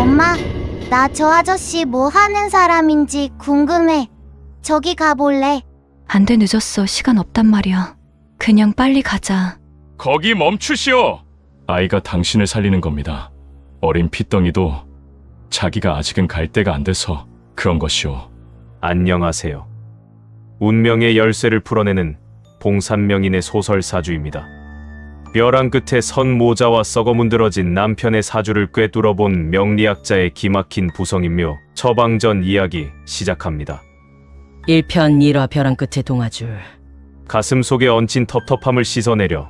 엄마, 나 저 아저씨 뭐 하는 사람인지 궁금해. 저기 가볼래. 안 돼, 늦었어. 시간 없단 말이야. 그냥 빨리 가자. 거기 멈추시오. 아이가 당신을 살리는 겁니다. 어린 피덩이도 자기가 아직은 갈 때가 안 돼서 그런 것이오. 안녕하세요. 운명의 열쇠를 풀어내는 봉산명인의 소설사주입니다. 벼랑 끝에 선 모자와 썩어 문드러진 남편의 사주를 꿰뚫어본 명리학자의 기막힌 부성인묘 처방전 이야기 시작합니다. 1편 1화 벼랑 끝의 동화줄. 가슴 속에 얹힌 텁텁함을 씻어내려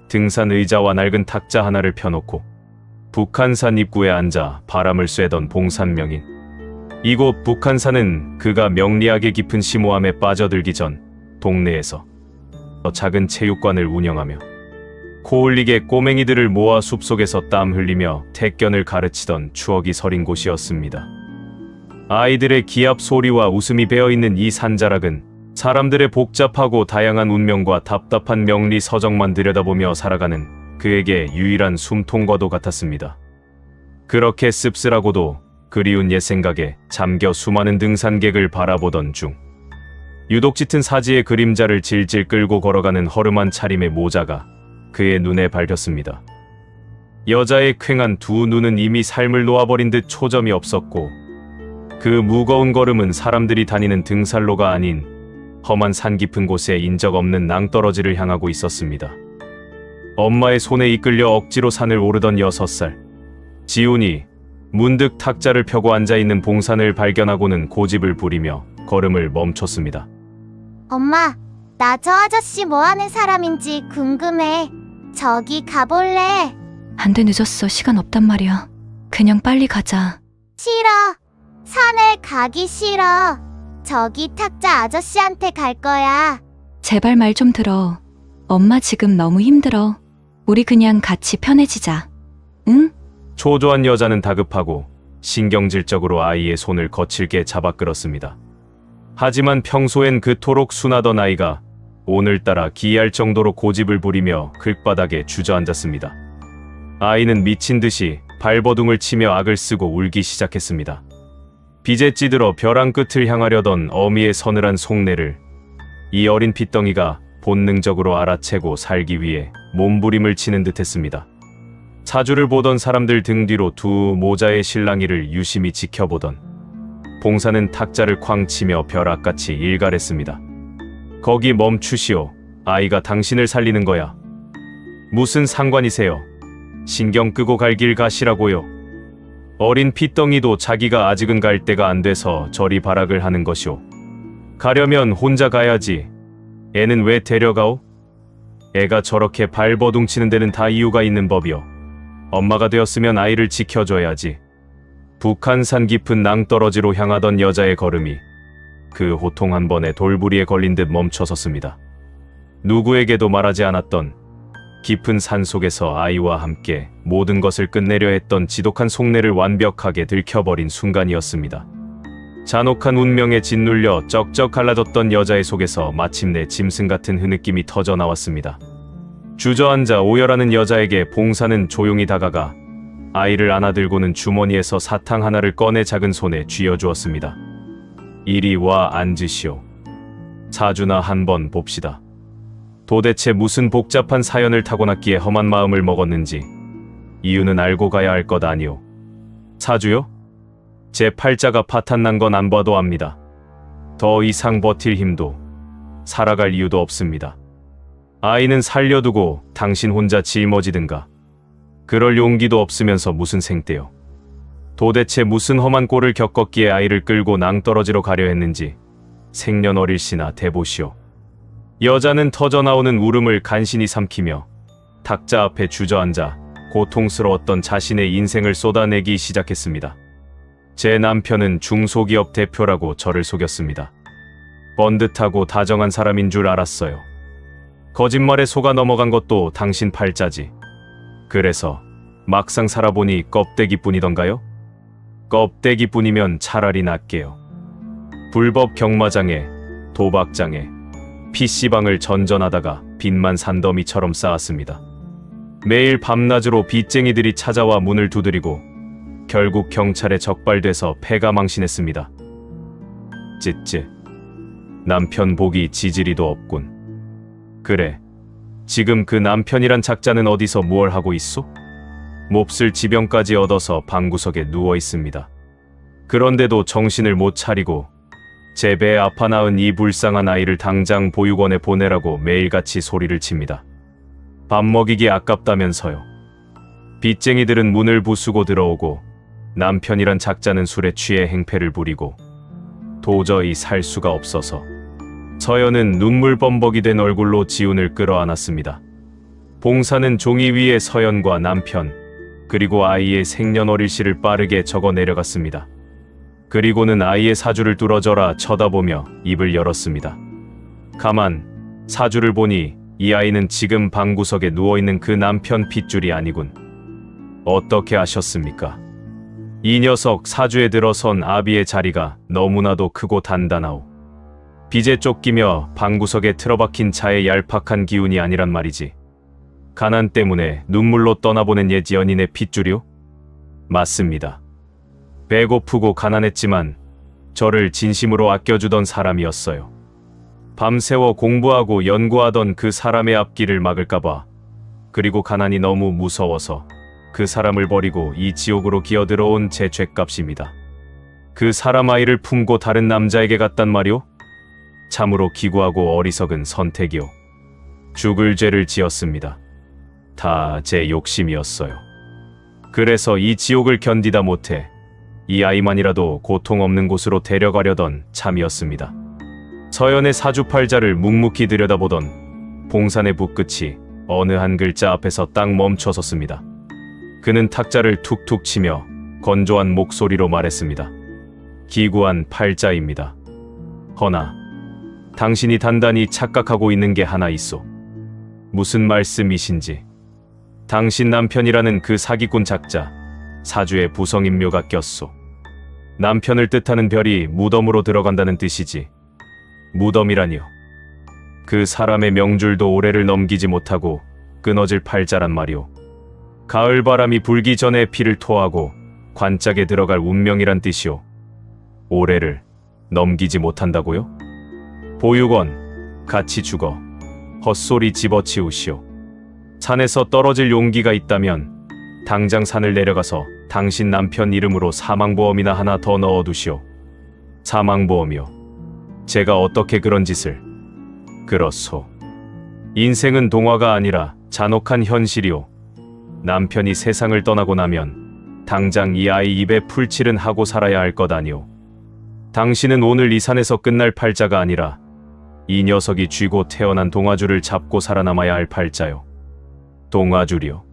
등산 의자와 낡은 탁자 하나를 펴놓고 북한산 입구에 앉아 바람을 쐬던 봉산명인. 이곳 북한산은 그가 명리학의 깊은 심오함에 빠져들기 전 동네에서 작은 체육관을 운영하며 코올리게 꼬맹이들을 모아 숲속에서 땀 흘리며 택견을 가르치던 추억이 서린 곳이었습니다. 아이들의 기합 소리와 웃음이 배어있는 이 산자락은 사람들의 복잡하고 다양한 운명과 답답한 명리 서적만 들여다보며 살아가는 그에게 유일한 숨통과도 같았습니다. 그렇게 씁쓸하고도 그리운 옛 생각에 잠겨 수많은 등산객을 바라보던 중 유독 짙은 사지의 그림자를 질질 끌고 걸어가는 허름한 차림의 모자가 그의 눈에 밟혔습니다. 여자의 퀭한 두 눈은 이미 삶을 놓아버린 듯 초점이 없었고 그 무거운 걸음은 사람들이 다니는 등산로가 아닌 험한 산 깊은 곳에 인적 없는 낭떠러지를 향하고 있었습니다. 엄마의 손에 이끌려 억지로 산을 오르던 6살. 지훈이 문득 탁자를 펴고 앉아있는 봉산을 발견하고는 고집을 부리며 걸음을 멈췄습니다. 엄마, 나 저 아저씨 뭐 하는 사람인지 궁금해. 저기 가볼래. 안 돼, 늦었어. 시간 없단 말이야. 그냥 빨리 가자. 싫어. 산에 가기 싫어. 저기 탁자 아저씨한테 갈 거야. 제발 말 좀 들어. 엄마 지금 너무 힘들어. 우리 그냥 같이 편해지자. 응? 초조한 여자는 다급하고 신경질적으로 아이의 손을 거칠게 잡아 끌었습니다. 하지만 평소엔 그토록 순하던 아이가 오늘따라 기이할 정도로 고집을 부리며 길바닥에 주저앉았습니다. 아이는 미친 듯이 발버둥을 치며 악을 쓰고 울기 시작했습니다. 빚에 찌들어 벼랑 끝을 향하려던 어미의 서늘한 속내를 이 어린 핏덩이가 본능적으로 알아채고 살기 위해 몸부림을 치는 듯했습니다. 사주를 보던 사람들 등 뒤로 두 모자의 실랑이를 유심히 지켜보던 봉사는 탁자를 쾅 치며 벼락같이 일갈했습니다. 거기 멈추시오. 아이가 당신을 살리는 거야. 무슨 상관이세요? 신경 끄고 갈 길 가시라고요. 어린 핏덩이도 자기가 아직은 갈 때가 안 돼서 저리 발악을 하는 것이오. 가려면 혼자 가야지. 애는 왜 데려가오? 애가 저렇게 발버둥 치는 데는 다 이유가 있는 법이오. 엄마가 되었으면 아이를 지켜줘야지. 북한산 깊은 낭떠러지로 향하던 여자의 걸음이 그 호통 한 번에 돌부리에 걸린 듯 멈춰섰습니다. 누구에게도 말하지 않았던 깊은 산 속에서 아이와 함께 모든 것을 끝내려 했던 지독한 속내를 완벽하게 들켜버린 순간이었습니다. 잔혹한 운명에 짓눌려 쩍쩍 갈라졌던 여자의 속에서 마침내 짐승 같은 흐느낌이 터져 나왔습니다. 주저앉아 오열하는 여자에게 봉사는 조용히 다가가 아이를 안아들고는 주머니에서 사탕 하나를 꺼내 작은 손에 쥐어주었습니다. 이리 와 앉으시오. 사주나 한번 봅시다. 도대체 무슨 복잡한 사연을 타고났기에 험한 마음을 먹었는지 이유는 알고 가야 할 것 아니오. 사주요? 제 팔자가 파탄난 건 안 봐도 압니다. 더 이상 버틸 힘도 살아갈 이유도 없습니다. 아이는 살려두고 당신 혼자 짊어지든가. 그럴 용기도 없으면서 무슨 생떼요. 도대체 무슨 험한 꼴을 겪었기에 아이를 끌고 낭떠러지로 가려 했는지 생년월일시나 대보시오. 여자는 터져나오는 울음을 간신히 삼키며 탁자 앞에 주저앉아 고통스러웠던 자신의 인생을 쏟아내기 시작했습니다. 제 남편은 중소기업 대표라고 저를 속였습니다. 번듯하고 다정한 사람인 줄 알았어요. 거짓말에 속아 넘어간 것도 당신 팔자지. 그래서 막상 살아보니 껍데기뿐이던가요? 껍데기뿐이면 차라리 낫게요. 불법 경마장에, 도박장에, PC방을 전전하다가 빚만 산더미처럼 쌓았습니다. 매일 밤낮으로 빚쟁이들이 찾아와 문을 두드리고 결국 경찰에 적발돼서 패가 망신했습니다. 찌찌. 남편 보기 지지리도 없군. 그래. 지금 그 남편이란 작자는 어디서 무얼 하고 있소? 몹쓸 지병까지 얻어서 방구석에 누워 있습니다. 그런데도 정신을 못 차리고 제 배에 아파 낳은 이 불쌍한 아이를 당장 보육원에 보내라고 매일같이 소리를 칩니다. 밥 먹이기 아깝다면서요. 빚쟁이들은 문을 부수고 들어오고 남편이란 작자는 술에 취해 행패를 부리고 도저히 살 수가 없어서 서연은 눈물 범벅이 된 얼굴로 지훈을 끌어안았습니다. 봉사는 종이 위에 서연과 남편 그리고 아이의 생년월일씨를 빠르게 적어 내려갔습니다. 그리고는 아이의 사주를 뚫어져라 쳐다보며 입을 열었습니다. 가만 사주를 보니 이 아이는 지금 방구석에 누워있는 그 남편 핏줄이 아니군. 어떻게 아셨습니까? 이 녀석 사주에 들어선 아비의 자리가 너무나도 크고 단단하오. 빚에 쫓기며 방구석에 틀어박힌 자의 얄팍한 기운이 아니란 말이지. 가난 때문에 눈물로 떠나보낸 옛 연인의 핏줄이요? 맞습니다. 배고프고 가난했지만 저를 진심으로 아껴주던 사람이었어요. 밤새워 공부하고 연구하던 그 사람의 앞길을 막을까봐, 그리고 가난이 너무 무서워서 그 사람을 버리고 이 지옥으로 기어들어온 제 죗값입니다. 그 사람 아이를 품고 다른 남자에게 갔단 말이오? 참으로 기구하고 어리석은 선택이오. 죽을 죄를 지었습니다. 다 제 욕심이었어요. 그래서 이 지옥을 견디다 못해 이 아이만이라도 고통 없는 곳으로 데려가려던 참이었습니다. 서연의 사주팔자를 묵묵히 들여다보던 봉산의 붓끝이 어느 한 글자 앞에서 딱 멈춰섰습니다. 그는 탁자를 툭툭 치며 건조한 목소리로 말했습니다. 기구한 팔자입니다. 허나 당신이 단단히 착각하고 있는 게 하나 있소. 무슨 말씀이신지. 당신 남편이라는 그 사기꾼 작자, 사주에 부성인묘가 꼈소. 남편을 뜻하는 별이 무덤으로 들어간다는 뜻이지. 무덤이라니요. 그 사람의 명줄도 올해를 넘기지 못하고 끊어질 팔자란 말이오. 가을 바람이 불기 전에 피를 토하고 관짝에 들어갈 운명이란 뜻이오. 올해를 넘기지 못한다고요? 보육원, 같이 죽어. 헛소리 집어치우시오. 산에서 떨어질 용기가 있다면 당장 산을 내려가서 당신 남편 이름으로 사망보험이나 하나 더 넣어두시오. 사망보험이요. 제가 어떻게 그런 짓을. 그렇소. 인생은 동화가 아니라 잔혹한 현실이오. 남편이 세상을 떠나고 나면 당장 이 아이 입에 풀칠은 하고 살아야 할 것 아니오. 당신은 오늘 이 산에서 끝날 팔자가 아니라 이 녀석이 쥐고 태어난 동아줄을 잡고 살아남아야 할 팔자요. 동아줄이요.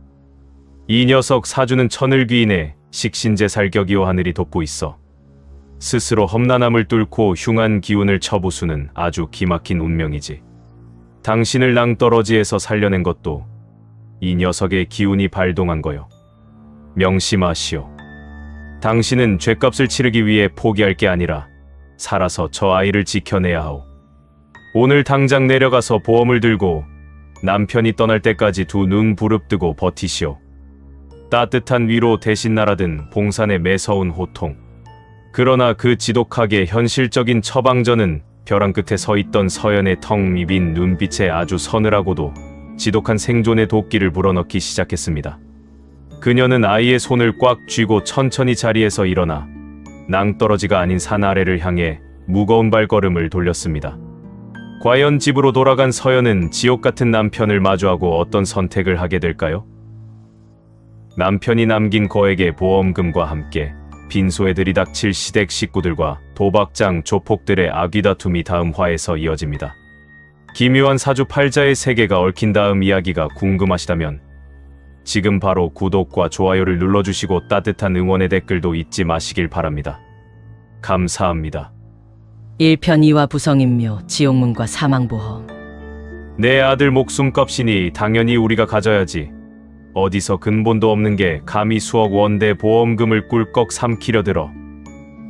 이 녀석 사주는 천을귀인의 식신제 살격이오. 하늘이 돋고 있어. 스스로 험난함을 뚫고 흉한 기운을 쳐부수는 아주 기막힌 운명이지. 당신을 낭떠러지에서 살려낸 것도 이 녀석의 기운이 발동한 거요. 명심하시오. 당신은 죗값을 치르기 위해 포기할 게 아니라 살아서 저 아이를 지켜내야 하오. 오늘 당장 내려가서 보험을 들고 남편이 떠날 때까지 두 눈 부릅뜨고 버티시오. 따뜻한 위로 대신 날아든 봉산의 매서운 호통. 그러나 그 지독하게 현실적인 처방전은 벼랑 끝에 서 있던 서연의 텅 빈 눈빛에 아주 서늘하고도 지독한 생존의 도끼를 불어넣기 시작했습니다. 그녀는 아이의 손을 꽉 쥐고 천천히 자리에서 일어나 낭떠러지가 아닌 산 아래를 향해 무거운 발걸음을 돌렸습니다. 과연 집으로 돌아간 서연은 지옥 같은 남편을 마주하고 어떤 선택을 하게 될까요? 남편이 남긴 거액의 보험금과 함께 빈소에 들이닥칠 시댁 식구들과 도박장 조폭들의 아귀다툼이 다음 화에서 이어집니다. 기묘한 사주 팔자의 세계가 얽힌 다음 이야기가 궁금하시다면 지금 바로 구독과 좋아요를 눌러주시고 따뜻한 응원의 댓글도 잊지 마시길 바랍니다. 감사합니다. 1편 2화 부성인묘, 지옥문과 사망보험. 내 아들 목숨값이니 당연히 우리가 가져야지. 어디서 근본도 없는 게 감히 수억 원대 보험금을 꿀꺽 삼키려 들어.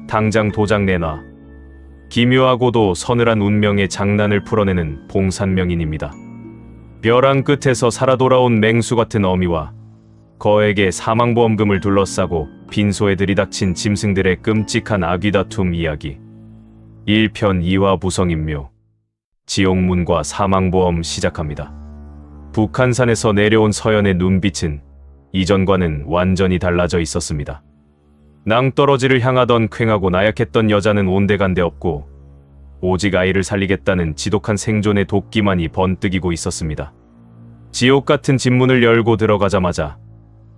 당장 도장 내놔. 기묘하고도 서늘한 운명의 장난을 풀어내는 봉산명인입니다. 벼랑 끝에서 살아 돌아온 맹수 같은 어미와 거액의 사망보험금을 둘러싸고 빈소에 들이닥친 짐승들의 끔찍한 아귀다툼 이야기. 1편 이화 부성인묘. 지옥문과 사망보험 시작합니다. 북한산에서 내려온 서연의 눈빛은 이전과는 완전히 달라져 있었습니다. 낭떠러지를 향하던 퀭하고 나약했던 여자는 온데간데 없고 오직 아이를 살리겠다는 지독한 생존의 도끼만이 번뜩이고 있었습니다. 지옥 같은 집문을 열고 들어가자마자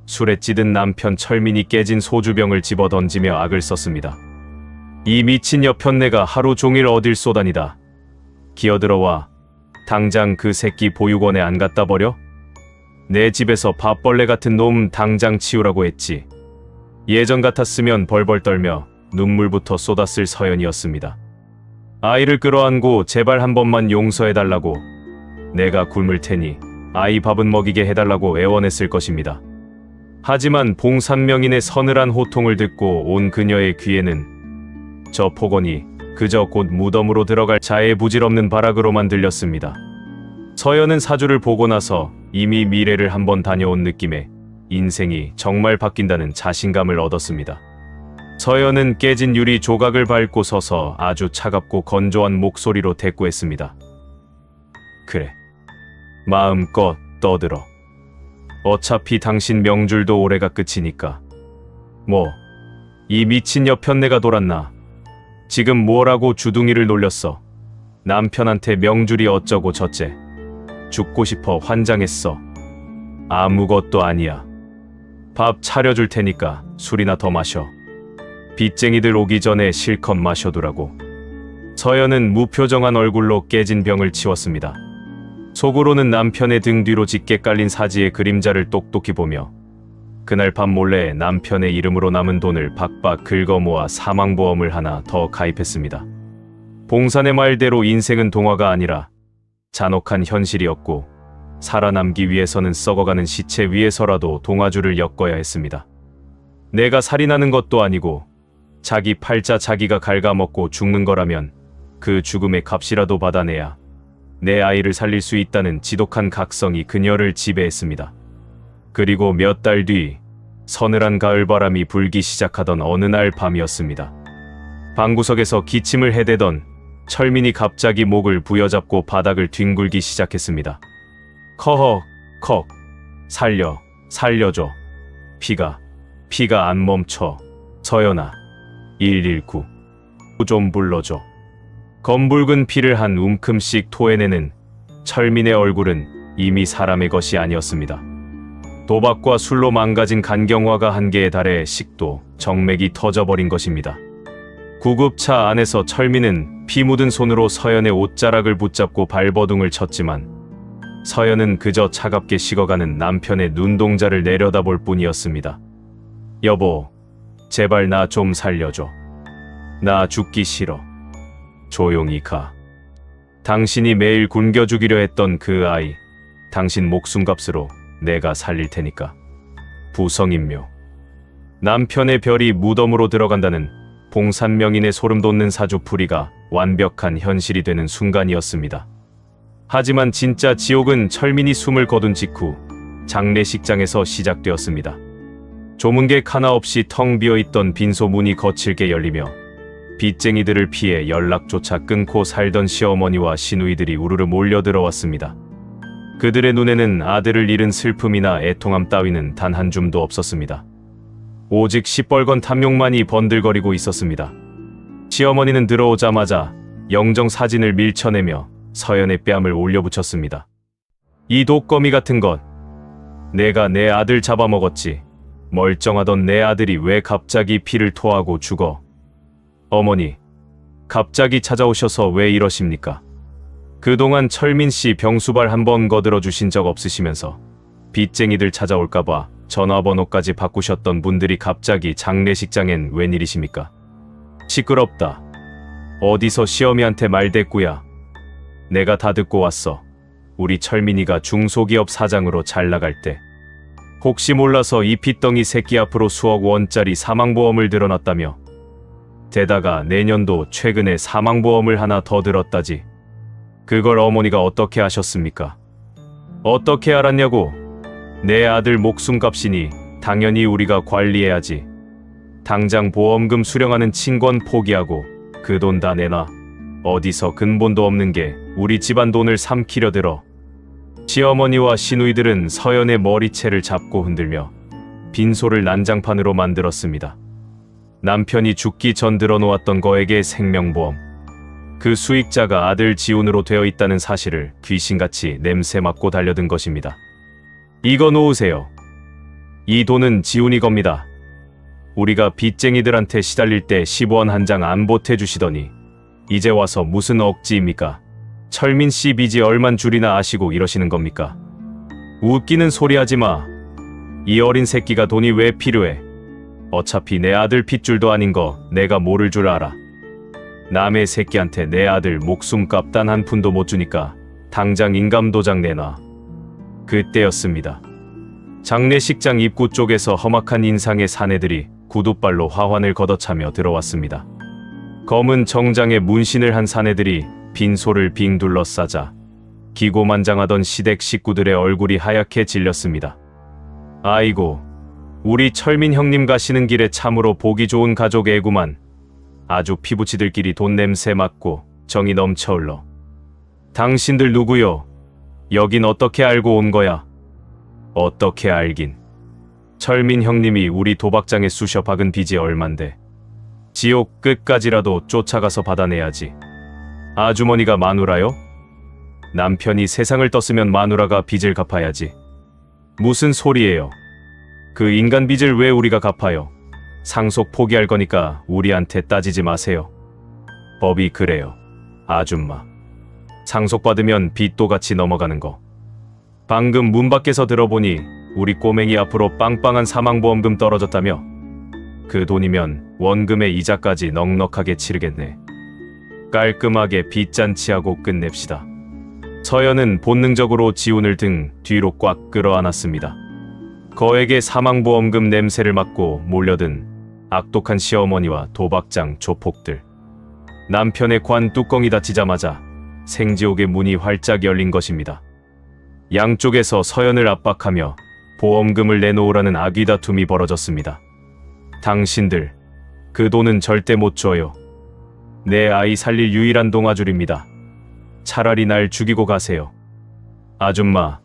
술에 찌든 남편 철민이 깨진 소주병을 집어 던지며 악을 썼습니다. 이 미친 여편네가 하루 종일 어딜 쏘다니다. 기어들어와 당장 그 새끼 보육원에 안 갖다 버려? 내 집에서 밥벌레 같은 놈 당장 치우라고 했지. 예전 같았으면 벌벌 떨며 눈물부터 쏟았을 서연이었습니다. 아이를 끌어안고 제발 한 번만 용서해달라고, 내가 굶을 테니 아이 밥은 먹이게 해달라고 애원했을 것입니다. 하지만 봉산명인의 서늘한 호통을 듣고 온 그녀의 귀에는 저 폭언이 그저 곧 무덤으로 들어갈 자의 부질없는 발악으로만 들렸습니다. 서연은 사주를 보고 나서 이미 미래를 한번 다녀온 느낌에 인생이 정말 바뀐다는 자신감을 얻었습니다. 서연은 깨진 유리 조각을 밟고 서서 아주 차갑고 건조한 목소리로 대꾸했습니다. 그래, 마음껏 떠들어. 어차피 당신 명줄도 올해가 끝이니까. 뭐, 이 미친 여편네가 돌았나? 지금 뭐라고 주둥이를 놀렸어? 남편한테 명줄이 어쩌고 저째. 죽고 싶어 환장했어. 아무것도 아니야. 밥 차려줄 테니까 술이나 더 마셔. 빚쟁이들 오기 전에 실컷 마셔두라고. 서연은 무표정한 얼굴로 깨진 병을 치웠습니다. 속으로는 남편의 등 뒤로 짙게 깔린 사지의 그림자를 똑똑히 보며 그날 밤 몰래 남편의 이름으로 남은 돈을 박박 긁어 모아 사망보험을 하나 더 가입했습니다. 봉산의 말대로 인생은 동화가 아니라 잔혹한 현실이었고 살아남기 위해서는 썩어가는 시체 위에서라도 동화줄을 엮어야 했습니다. 내가 살인하는 것도 아니고 자기 팔자 자기가 갉아먹고 죽는 거라면 그 죽음의 값이라도 받아내야 내 아이를 살릴 수 있다는 지독한 각성이 그녀를 지배했습니다. 그리고 몇 달 뒤 서늘한 가을바람이 불기 시작하던 어느 날 밤이었습니다. 방구석에서 기침을 해대던 철민이 갑자기 목을 부여잡고 바닥을 뒹굴기 시작했습니다. 커허, 컥, 살려줘. 피가 안 멈춰. 서연아, 119. 좀 불러줘. 검붉은 피를 한 움큼씩 토해내는 철민의 얼굴은 이미 사람의 것이 아니었습니다. 도박과 술로 망가진 간경화가 한계에 달해 식도, 정맥이 터져버린 것입니다. 구급차 안에서 철민은 피 묻은 손으로 서연의 옷자락을 붙잡고 발버둥을 쳤지만 서연은 그저 차갑게 식어가는 남편의 눈동자를 내려다볼 뿐이었습니다. 여보, 제발 나 좀 살려줘. 나 죽기 싫어. 조용히 가. 당신이 매일 굶겨 죽이려 했던 그 아이, 당신 목숨값으로 내가 살릴 테니까. 부성인묘. 남편의 별이 무덤으로 들어간다는 봉산명인의 소름 돋는 사주풀이가 완벽한 현실이 되는 순간이었습니다. 하지만 진짜 지옥은 철민이 숨을 거둔 직후 장례식장에서 시작되었습니다. 조문객 하나 없이 텅 비어있던 빈소 문이 거칠게 열리며 빚쟁이들을 피해 연락조차 끊고 살던 시어머니와 시누이들이 우르르 몰려들어왔습니다. 그들의 눈에는 아들을 잃은 슬픔이나 애통함 따위는 단 한 줌도 없었습니다. 오직 시뻘건 탐욕만이 번들거리고 있었습니다. 시어머니는 들어오자마자 영정 사진을 밀쳐내며 서연의 뺨을 올려붙였습니다. 이 독거미 같은 것, 내가 내 아들 잡아먹었지. 멀쩡하던 내 아들이 왜 갑자기 피를 토하고 죽어? 어머니, 갑자기 찾아오셔서 왜 이러십니까? 그동안 철민씨 병수발 한번 거들어 주신 적 없으시면서 빚쟁이들 찾아올까봐 전화번호까지 바꾸셨던 분들이 갑자기 장례식장엔 웬일이십니까? 시끄럽다. 어디서 시어미한테 말대꾸야. 내가 다 듣고 왔어. 우리 철민이가 중소기업 사장으로 잘 나갈 때 혹시 몰라서 이 핏덩이 새끼 앞으로 수억 원짜리 사망보험을 들어놨다며. 게다가 내년도 최근에 사망보험을 하나 더 들었다지. 그걸 어머니가 어떻게 아셨습니까? 어떻게 알았냐고. 내 아들 목숨값이니 당연히 우리가 관리해야지. 당장 보험금 수령하는 친권 포기하고 그 돈 다 내놔. 어디서 근본도 없는 게 우리 집안 돈을 삼키려 들어. 시어머니와 시누이들은 서연의 머리채를 잡고 흔들며 빈소를 난장판으로 만들었습니다. 남편이 죽기 전 들어놓았던 거액의 생명보험. 그 수익자가 아들 지훈으로 되어 있다는 사실을 귀신같이 냄새 맡고 달려든 것입니다. 이거 놓으세요. 이 돈은 지훈이 겁니다. 우리가 빚쟁이들한테 시달릴 때 10원 한 장 안 보태주시더니 이제 와서 무슨 억지입니까? 철민 씨 빚이 얼만 줄이나 아시고 이러시는 겁니까? 웃기는 소리 하지 마. 이 어린 새끼가 돈이 왜 필요해? 어차피 내 아들 핏줄도 아닌 거 내가 모를 줄 알아. 남의 새끼한테 내 아들 목숨값 단 한 푼도 못 주니까 당장 인감도장 내놔. 그때였습니다. 장례식장 입구 쪽에서 험악한 인상의 사내들이 구둣발로 화환을 걷어차며 들어왔습니다. 검은 정장에 문신을 한 사내들이 빈소를 빙 둘러싸자 기고만장하던 시댁 식구들의 얼굴이 하얗게 질렸습니다. 아이고, 우리 철민 형님 가시는 길에 참으로 보기 좋은 가족 애구만. 아주 피부치들끼리 돈 냄새 맡고 정이 넘쳐 흘러. 당신들 누구요? 여긴 어떻게 알고 온 거야? 어떻게 알긴. 철민 형님이 우리 도박장에 쑤셔 박은 빚이 얼만데. 지옥 끝까지라도 쫓아가서 받아내야지. 아주머니가 마누라요? 남편이 세상을 떴으면 마누라가 빚을 갚아야지. 무슨 소리예요? 그 인간 빚을 왜 우리가 갚아요? 상속 포기할 거니까 우리한테 따지지 마세요. 법이 그래요. 아줌마. 상속받으면 빚도 같이 넘어가는 거. 방금 문 밖에서 들어보니 우리 꼬맹이 앞으로 빵빵한 사망보험금 떨어졌다며? 그 돈이면 원금의 이자까지 넉넉하게 치르겠네. 깔끔하게 빚잔치하고 끝냅시다. 서연은 본능적으로 지훈을 등 뒤로 꽉 끌어안았습니다. 거액의 사망보험금 냄새를 맡고 몰려든 악독한 시어머니와 도박장 조폭들. 남편의 관 뚜껑이 닫히자마자 생지옥의 문이 활짝 열린 것입니다. 양쪽에서 서연을 압박하며 보험금을 내놓으라는 악의 다툼이 벌어졌습니다. 당신들, 그 돈은 절대 못 줘요. 내 아이 살릴 유일한 동아줄입니다. 차라리 날 죽이고 가세요. 아줌마,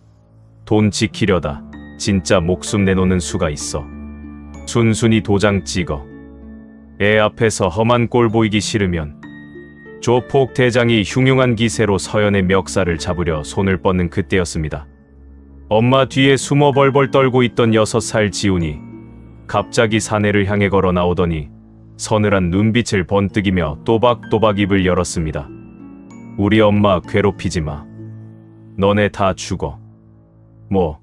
돈 지키려다 진짜 목숨 내놓는 수가 있어. 순순히 도장 찍어. 애 앞에서 험한 꼴 보이기 싫으면. 조폭 대장이 흉흉한 기세로 서연의 멱살을 잡으려 손을 뻗는 그때였습니다. 엄마 뒤에 숨어 벌벌 떨고 있던 6살 지훈이 갑자기 사내를 향해 걸어 나오더니 서늘한 눈빛을 번뜩이며 또박또박 입을 열었습니다. 우리 엄마 괴롭히지 마. 너네 다 죽어. 뭐,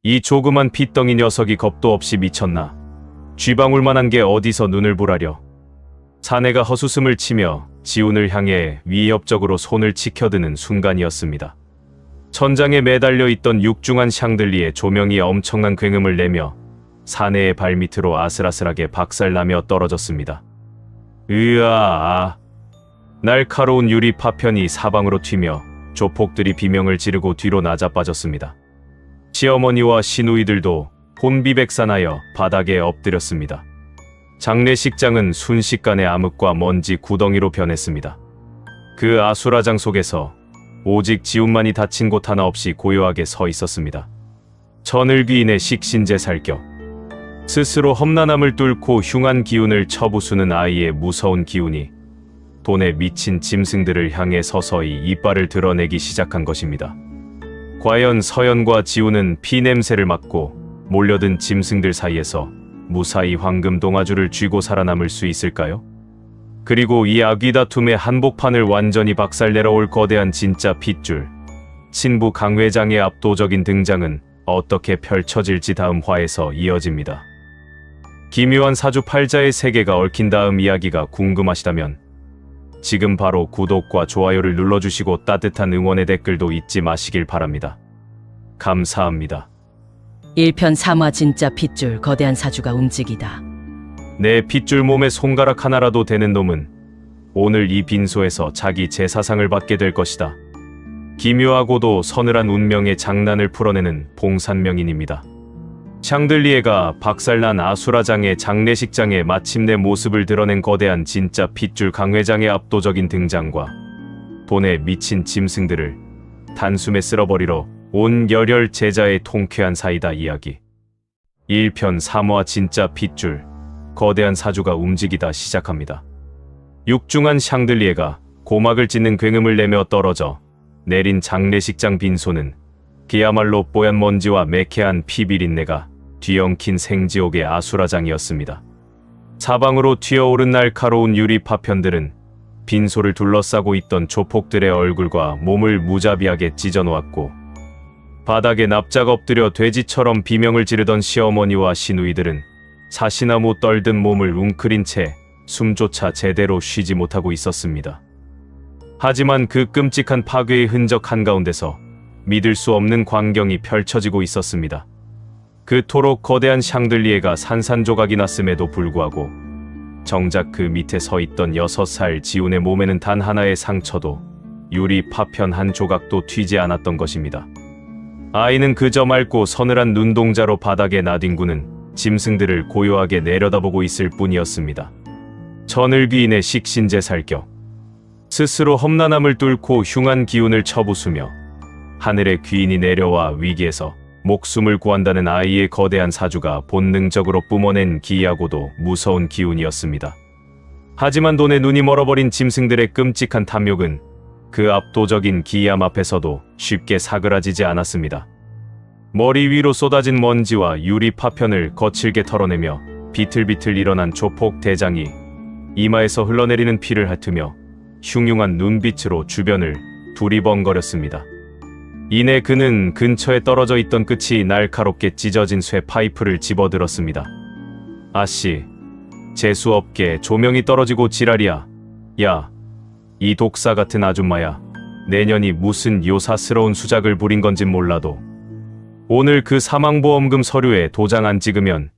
이 조그만 핏덩이 녀석이 겁도 없이 미쳤나? 쥐방울만한 게 어디서 눈을 보라려. 사내가 헛웃음을 치며 지훈을 향해 위협적으로 손을 치켜드는 순간이었습니다. 천장에 매달려 있던 육중한 샹들리에 조명이 엄청난 굉음을 내며 사내의 발밑으로 아슬아슬하게 박살나며 떨어졌습니다. 으아. 날카로운 유리 파편이 사방으로 튀며 조폭들이 비명을 지르고 뒤로 나자빠졌습니다. 시어머니와 시누이들도 혼비백산하여 바닥에 엎드렸습니다. 장례식장은 순식간에 암흑과 먼지 구덩이로 변했습니다. 그 아수라장 속에서 오직 지훈만이 다친 곳 하나 없이 고요하게 서 있었습니다. 천을귀인의 식신제살격. 스스로 험난함을 뚫고 흉한 기운을 쳐부수는 아이의 무서운 기운이 돈에 미친 짐승들을 향해 서서히 이빨을 드러내기 시작한 것입니다. 과연 서연과 지훈은 피냄새를 맡고 몰려든 짐승들 사이에서 무사히 황금 동아줄을 쥐고 살아남을 수 있을까요? 그리고 이 악의 다툼의 한복판을 완전히 박살내러 올 거대한 진짜 핏줄, 친부 강 회장의 압도적인 등장은 어떻게 펼쳐질지 다음 화에서 이어집니다. 기묘한 사주팔자의 세계가 얽힌 다음 이야기가 궁금하시다면 지금 바로 구독과 좋아요를 눌러주시고 따뜻한 응원의 댓글도 잊지 마시길 바랍니다. 감사합니다. 1편 3화 진짜 핏줄 거대한 사주가 움직이다. 내 핏줄 몸에 손가락 하나라도 되는 놈은 오늘 이 빈소에서 자기 제사상을 받게 될 것이다. 기묘하고도 서늘한 운명의 장난을 풀어내는 봉산명인입니다. 샹들리에가 박살난 아수라장의 장례식장에 마침내 모습을 드러낸 거대한 진짜 핏줄 강회장의 압도적인 등장과 돈에 미친 짐승들을 단숨에 쓸어버리러 온 열혈 제자의 통쾌한 사이다 이야기. 1편 3화 진짜 핏줄 거대한 사주가 움직이다 시작합니다. 육중한 샹들리에가 고막을 찢는 굉음을 내며 떨어져 내린 장례식장 빈소는 그야말로 뽀얀 먼지와 매캐한 피비린내가 뒤엉킨 생지옥의 아수라장이었습니다. 사방으로 튀어오른 날카로운 유리 파편들은 빈소를 둘러싸고 있던 조폭들의 얼굴과 몸을 무자비하게 찢어놓았고, 바닥에 납작 엎드려 돼지처럼 비명을 지르던 시어머니와 시누이들은 사시나무 떨든 몸을 웅크린 채 숨조차 제대로 쉬지 못하고 있었습니다. 하지만 그 끔찍한 파괴의 흔적 한가운데서 믿을 수 없는 광경이 펼쳐지고 있었습니다. 그토록 거대한 샹들리에가 산산조각이 났음에도 불구하고 정작 그 밑에 서 있던 6살 지훈의 몸에는 단 하나의 상처도, 유리 파편 한 조각도 튀지 않았던 것입니다. 아이는 그저 맑고 서늘한 눈동자로 바닥에 나뒹구는 짐승들을 고요하게 내려다보고 있을 뿐이었습니다. 천을귀인의 식신제살격, 스스로 험난함을 뚫고 흉한 기운을 쳐부수며 하늘의 귀인이 내려와 위기에서 목숨을 구한다는 아이의 거대한 사주가 본능적으로 뿜어낸 기이하고도 무서운 기운이었습니다. 하지만 돈에 눈이 멀어버린 짐승들의 끔찍한 탐욕은 그 압도적인 기이함 앞에서도 쉽게 사그라지지 않았습니다. 머리 위로 쏟아진 먼지와 유리 파편을 거칠게 털어내며 비틀비틀 일어난 조폭 대장이 이마에서 흘러내리는 피를 핥으며 흉흉한 눈빛으로 주변을 두리번거렸습니다. 이내 그는 근처에 떨어져 있던 끝이 날카롭게 찢어진 쇠 파이프를 집어들었습니다. 아씨, 재수없게 조명이 떨어지고 지랄이야. 야, 이 독사 같은 아줌마야. 내년이 무슨 요사스러운 수작을 부린 건진 몰라도 오늘 그 사망보험금 서류에 도장 안 찍으면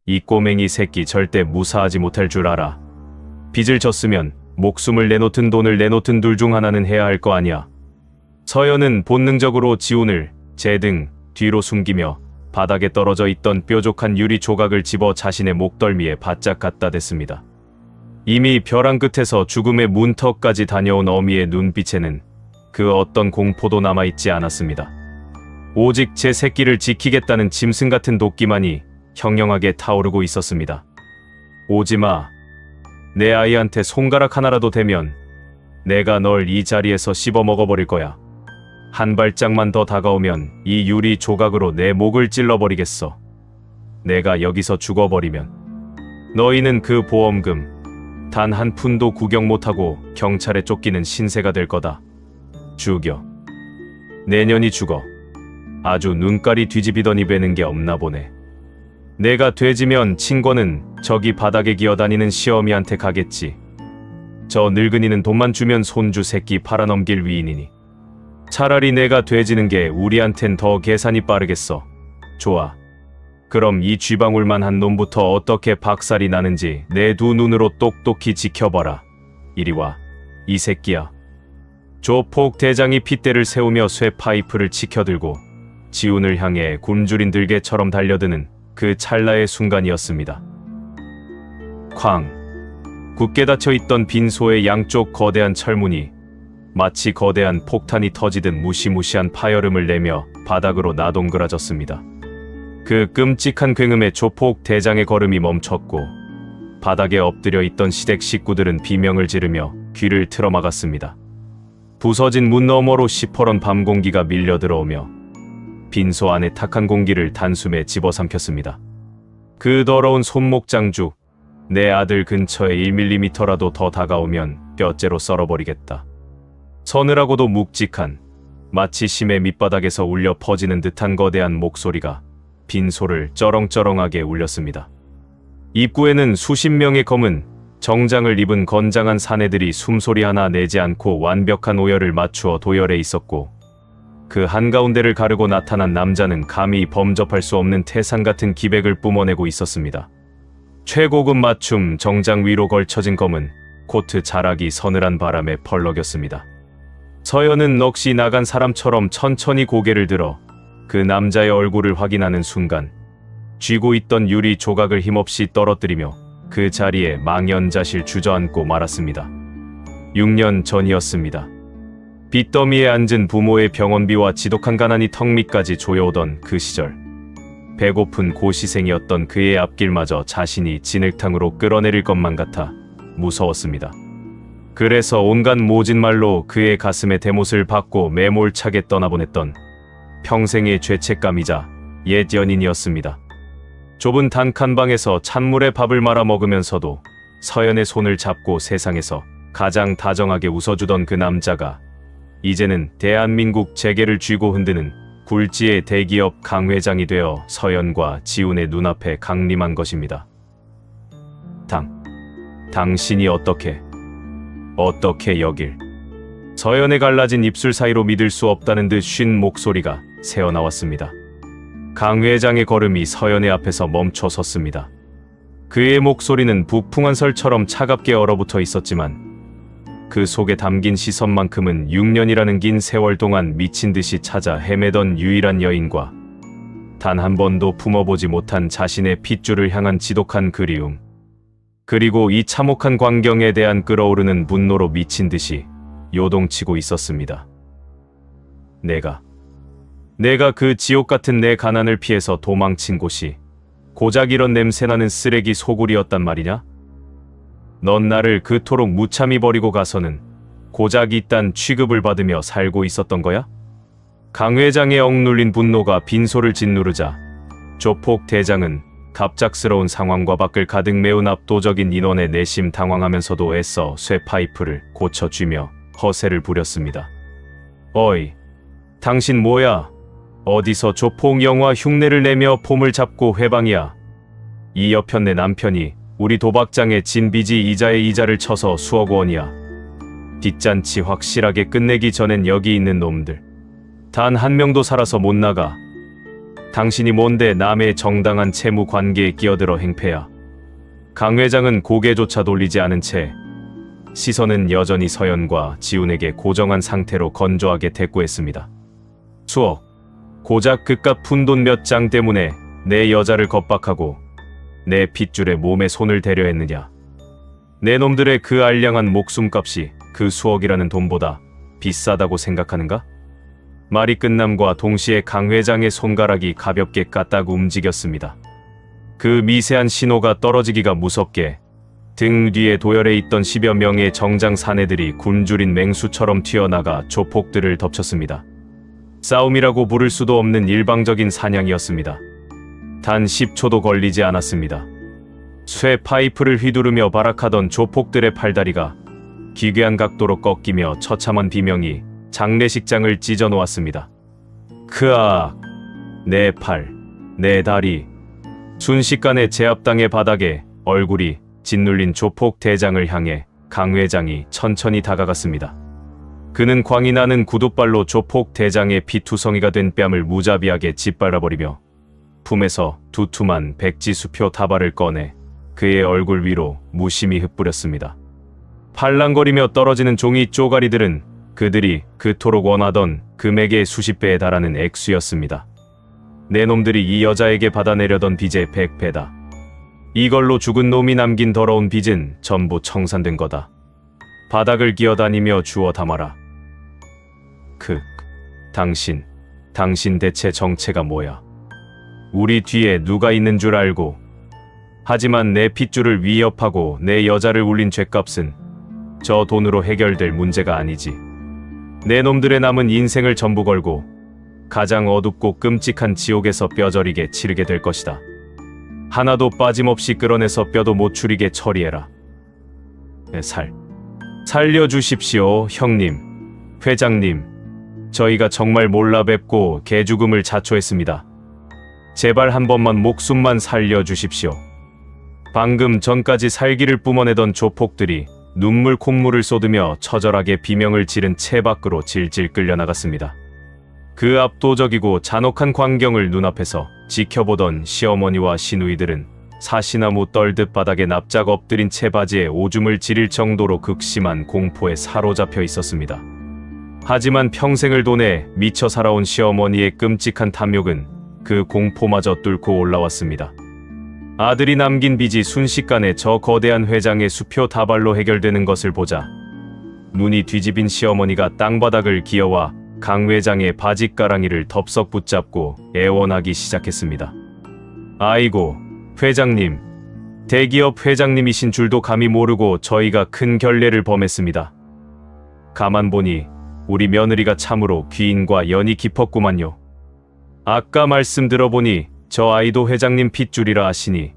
이 꼬맹이 새끼 절대 무사하지 못할 줄 알아. 빚을 졌으면 목숨을 내놓든 돈을 내놓든 둘 중 하나는 해야 할 거 아니야. 서연은 본능적으로 지훈을 제등 뒤로 숨기며 바닥에 떨어져 있던 뾰족한 유리 조각을 집어 자신의 목덜미에 바짝 갖다 댔습니다. 이미 벼랑 끝에서 죽음의 문턱까지 다녀온 어미의 눈빛에는 그 어떤 공포도 남아있지 않았습니다. 오직 제 새끼를 지키겠다는 짐승 같은 도끼만이 형형하게 타오르고 있었습니다. 오지마. 내 아이한테 손가락 하나라도 대면 내가 널 이 자리에서 씹어 먹어버릴 거야. 한 발짝만 더 다가오면 이 유리 조각으로 내 목을 찔러버리겠어. 내가 여기서 죽어버리면 너희는 그 보험금 단 한 푼도 구경 못하고 경찰에 쫓기는 신세가 될 거다. 죽여. 내년이 죽어. 아주 눈깔이 뒤집히더니 뵈는 게 없나 보네. 내가 돼지면 친권은 저기 바닥에 기어다니는 시어미한테 가겠지. 저 늙은이는 돈만 주면 손주 새끼 팔아넘길 위인이니. 차라리 내가 돼지는 게 우리한텐 더 계산이 빠르겠어. 좋아. 그럼 이 쥐방울만 한 놈부터 어떻게 박살이 나는지 내 두 눈으로 똑똑히 지켜봐라. 이리 와. 이 새끼야. 조폭 대장이 핏대를 세우며 쇠 파이프를 치켜들고 지훈을 향해 굶주린 들개처럼 달려드는 그 찰나의 순간이었습니다. 쾅! 굳게 닫혀있던 빈소의 양쪽 거대한 철문이 마치 거대한 폭탄이 터지듯 무시무시한 파열음을 내며 바닥으로 나동그라졌습니다. 그 끔찍한 굉음에 조폭 대장의 걸음이 멈췄고 바닥에 엎드려 있던 시댁 식구들은 비명을 지르며 귀를 틀어막았습니다. 부서진 문 너머로 시퍼런 밤 공기가 밀려 들어오며 빈소 안의 탁한 공기를 단숨에 집어삼켰습니다. 그 더러운 손목장죽, 내 아들 근처에 1mm라도 더 다가오면 뼈째로 썰어버리겠다. 서늘하고도 묵직한, 마치 심해 밑바닥에서 울려 퍼지는 듯한 거대한 목소리가 빈소를 쩌렁쩌렁하게 울렸습니다. 입구에는 수십 명의 검은 정장을 입은 건장한 사내들이 숨소리 하나 내지 않고 완벽한 오열을 맞추어 도열해 있었고, 그 한가운데를 가르고 나타난 남자는 감히 범접할 수 없는 태산 같은 기백을 뿜어내고 있었습니다. 최고급 맞춤 정장 위로 걸쳐진 검은 코트 자락이 서늘한 바람에 펄럭였습니다. 서연은 넋이 나간 사람처럼 천천히 고개를 들어 그 남자의 얼굴을 확인하는 순간 쥐고 있던 유리 조각을 힘없이 떨어뜨리며 그 자리에 망연자실 주저앉고 말았습니다. 6년 전이었습니다. 빚더미에 앉은 부모의 병원비와 지독한 가난이 턱 밑까지 조여오던 그 시절, 배고픈 고시생이었던 그의 앞길마저 자신이 진흙탕으로 끌어내릴 것만 같아 무서웠습니다. 그래서 온갖 모진 말로 그의 가슴에 대못을 박고 매몰차게 떠나보냈던 평생의 죄책감이자 옛 연인이었습니다. 좁은 단칸방에서 찬물에 밥을 말아 먹으면서도 서연의 손을 잡고 세상에서 가장 다정하게 웃어주던 그 남자가 이제는 대한민국 재계를 쥐고 흔드는 굴지의 대기업 강 회장이 되어 서연과 지훈의 눈앞에 강림한 것입니다. 당신이 어떻게 여길? 서연의 갈라진 입술 사이로 믿을 수 없다는 듯 쉰 목소리가 새어나왔습니다. 강 회장의 걸음이 서연의 앞에서 멈춰 섰습니다. 그의 목소리는 부풍한 설처럼 차갑게 얼어붙어 있었지만 그 속에 담긴 시선만큼은 6년이라는 긴 세월 동안 미친 듯이 찾아 헤매던 유일한 여인과 단 한 번도 품어보지 못한 자신의 핏줄을 향한 지독한 그리움, 그리고 이 참혹한 광경에 대한 끓어오르는 분노로 미친 듯이 요동치고 있었습니다. 내가 그 지옥 같은 내 가난을 피해서 도망친 곳이 고작 이런 냄새나는 쓰레기 소굴이었단 말이냐? 넌 나를 그토록 무참히 버리고 가서는 고작 이딴 취급을 받으며 살고 있었던 거야? 강 회장의 억눌린 분노가 빈소를 짓누르자 조폭 대장은 갑작스러운 상황과 밖을 가득 메운 압도적인 인원에 내심 당황하면서도 애써 쇠파이프를 고쳐쥐며 허세를 부렸습니다. 어이, 당신 뭐야? 어디서 조폭 영화 흉내를 내며 폼을 잡고 회방이야? 이 여편 내 남편이 우리 도박장에 진 빚이 이자에 이자를 쳐서 수억 원이야. 빚잔치 확실하게 끝내기 전엔 여기 있는 놈들 단 한 명도 살아서 못 나가. 당신이 뭔데 남의 정당한 채무 관계에 끼어들어 행패야. 강 회장은 고개조차 돌리지 않은 채 시선은 여전히 서연과 지훈에게 고정한 상태로 건조하게 대꾸했습니다. 수억, 고작 그깟 푼돈 몇 장 때문에 내 여자를 겁박하고 내 핏줄에 몸에 손을 대려 했느냐. 내 놈들의 그 알량한 목숨값이 그 수억이라는 돈보다 비싸다고 생각하는가? 말이 끝남과 동시에 강 회장의 손가락이 가볍게 까딱 움직였습니다. 그 미세한 신호가 떨어지기가 무섭게 등 뒤에 도열해 있던 10여 명의 정장 사내들이 굶주린 맹수처럼 튀어나가 조폭들을 덮쳤습니다. 싸움이라고 부를 수도 없는 일방적인 사냥이었습니다. 단 10초도 걸리지 않았습니다. 쇠 파이프를 휘두르며 발악하던 조폭들의 팔다리가 기괴한 각도로 꺾이며 처참한 비명이 장례식장을 찢어놓았습니다. 크악! 내 팔, 내 다리. 순식간에 제압당의 바닥에 얼굴이 짓눌린 조폭 대장을 향해 강 회장이 천천히 다가갔습니다. 그는 광이 나는 구둣발로 조폭 대장의 피투성이가 된 뺨을 무자비하게 짓밟아버리며 품에서 두툼한 백지수표 다발을 꺼내 그의 얼굴 위로 무심히 흩뿌렸습니다. 팔랑거리며 떨어지는 종이 쪼가리들은 그들이 그토록 원하던 금액의 수십 배에 달하는 액수였습니다. 내 놈들이 이 여자에게 받아내려던 빚의 100배다. 이걸로 죽은 놈이 남긴 더러운 빚은 전부 청산된 거다. 바닥을 기어다니며 주워 담아라. 당신 대체 정체가 뭐야? 우리 뒤에 누가 있는 줄 알고. 하지만 내 핏줄을 위협하고 내 여자를 울린 죗값은 저 돈으로 해결될 문제가 아니지. 내 놈들의 남은 인생을 전부 걸고 가장 어둡고 끔찍한 지옥에서 뼈저리게 치르게 될 것이다. 하나도 빠짐없이 끌어내서 뼈도 못 추리게 처리해라. 살려주십시오, 형님, 회장님. 저희가 정말 몰라 뵙고 개죽음을 자초했습니다. 제발 한 번만 목숨만 살려주십시오. 방금 전까지 살기를 뿜어내던 조폭들이 눈물 콧물을 쏟으며 처절하게 비명을 지른 채 밖으로 질질 끌려나갔습니다. 그 압도적이고 잔혹한 광경을 눈앞에서 지켜보던 시어머니와 시누이들은 사시나무 떨듯 바닥에 납작 엎드린 채 바지에 오줌을 지릴 정도로 극심한 공포에 사로잡혀 있었습니다. 하지만 평생을 돈에 미쳐 살아온 시어머니의 끔찍한 탐욕은 그 공포마저 뚫고 올라왔습니다. 아들이 남긴 빚이 순식간에 저 거대한 회장의 수표 다발로 해결되는 것을 보자 눈이 뒤집힌 시어머니가 땅바닥을 기어와 강 회장의 바짓가랑이를 덥석 붙잡고 애원하기 시작했습니다. 아이고, 회장님. 대기업 회장님이신 줄도 감히 모르고 저희가 큰 결례를 범했습니다. 가만 보니 우리 며느리가 참으로 귀인과 연이 깊었구만요. 아까 말씀 들어보니 저 아이도 회장님 핏줄이라 하시니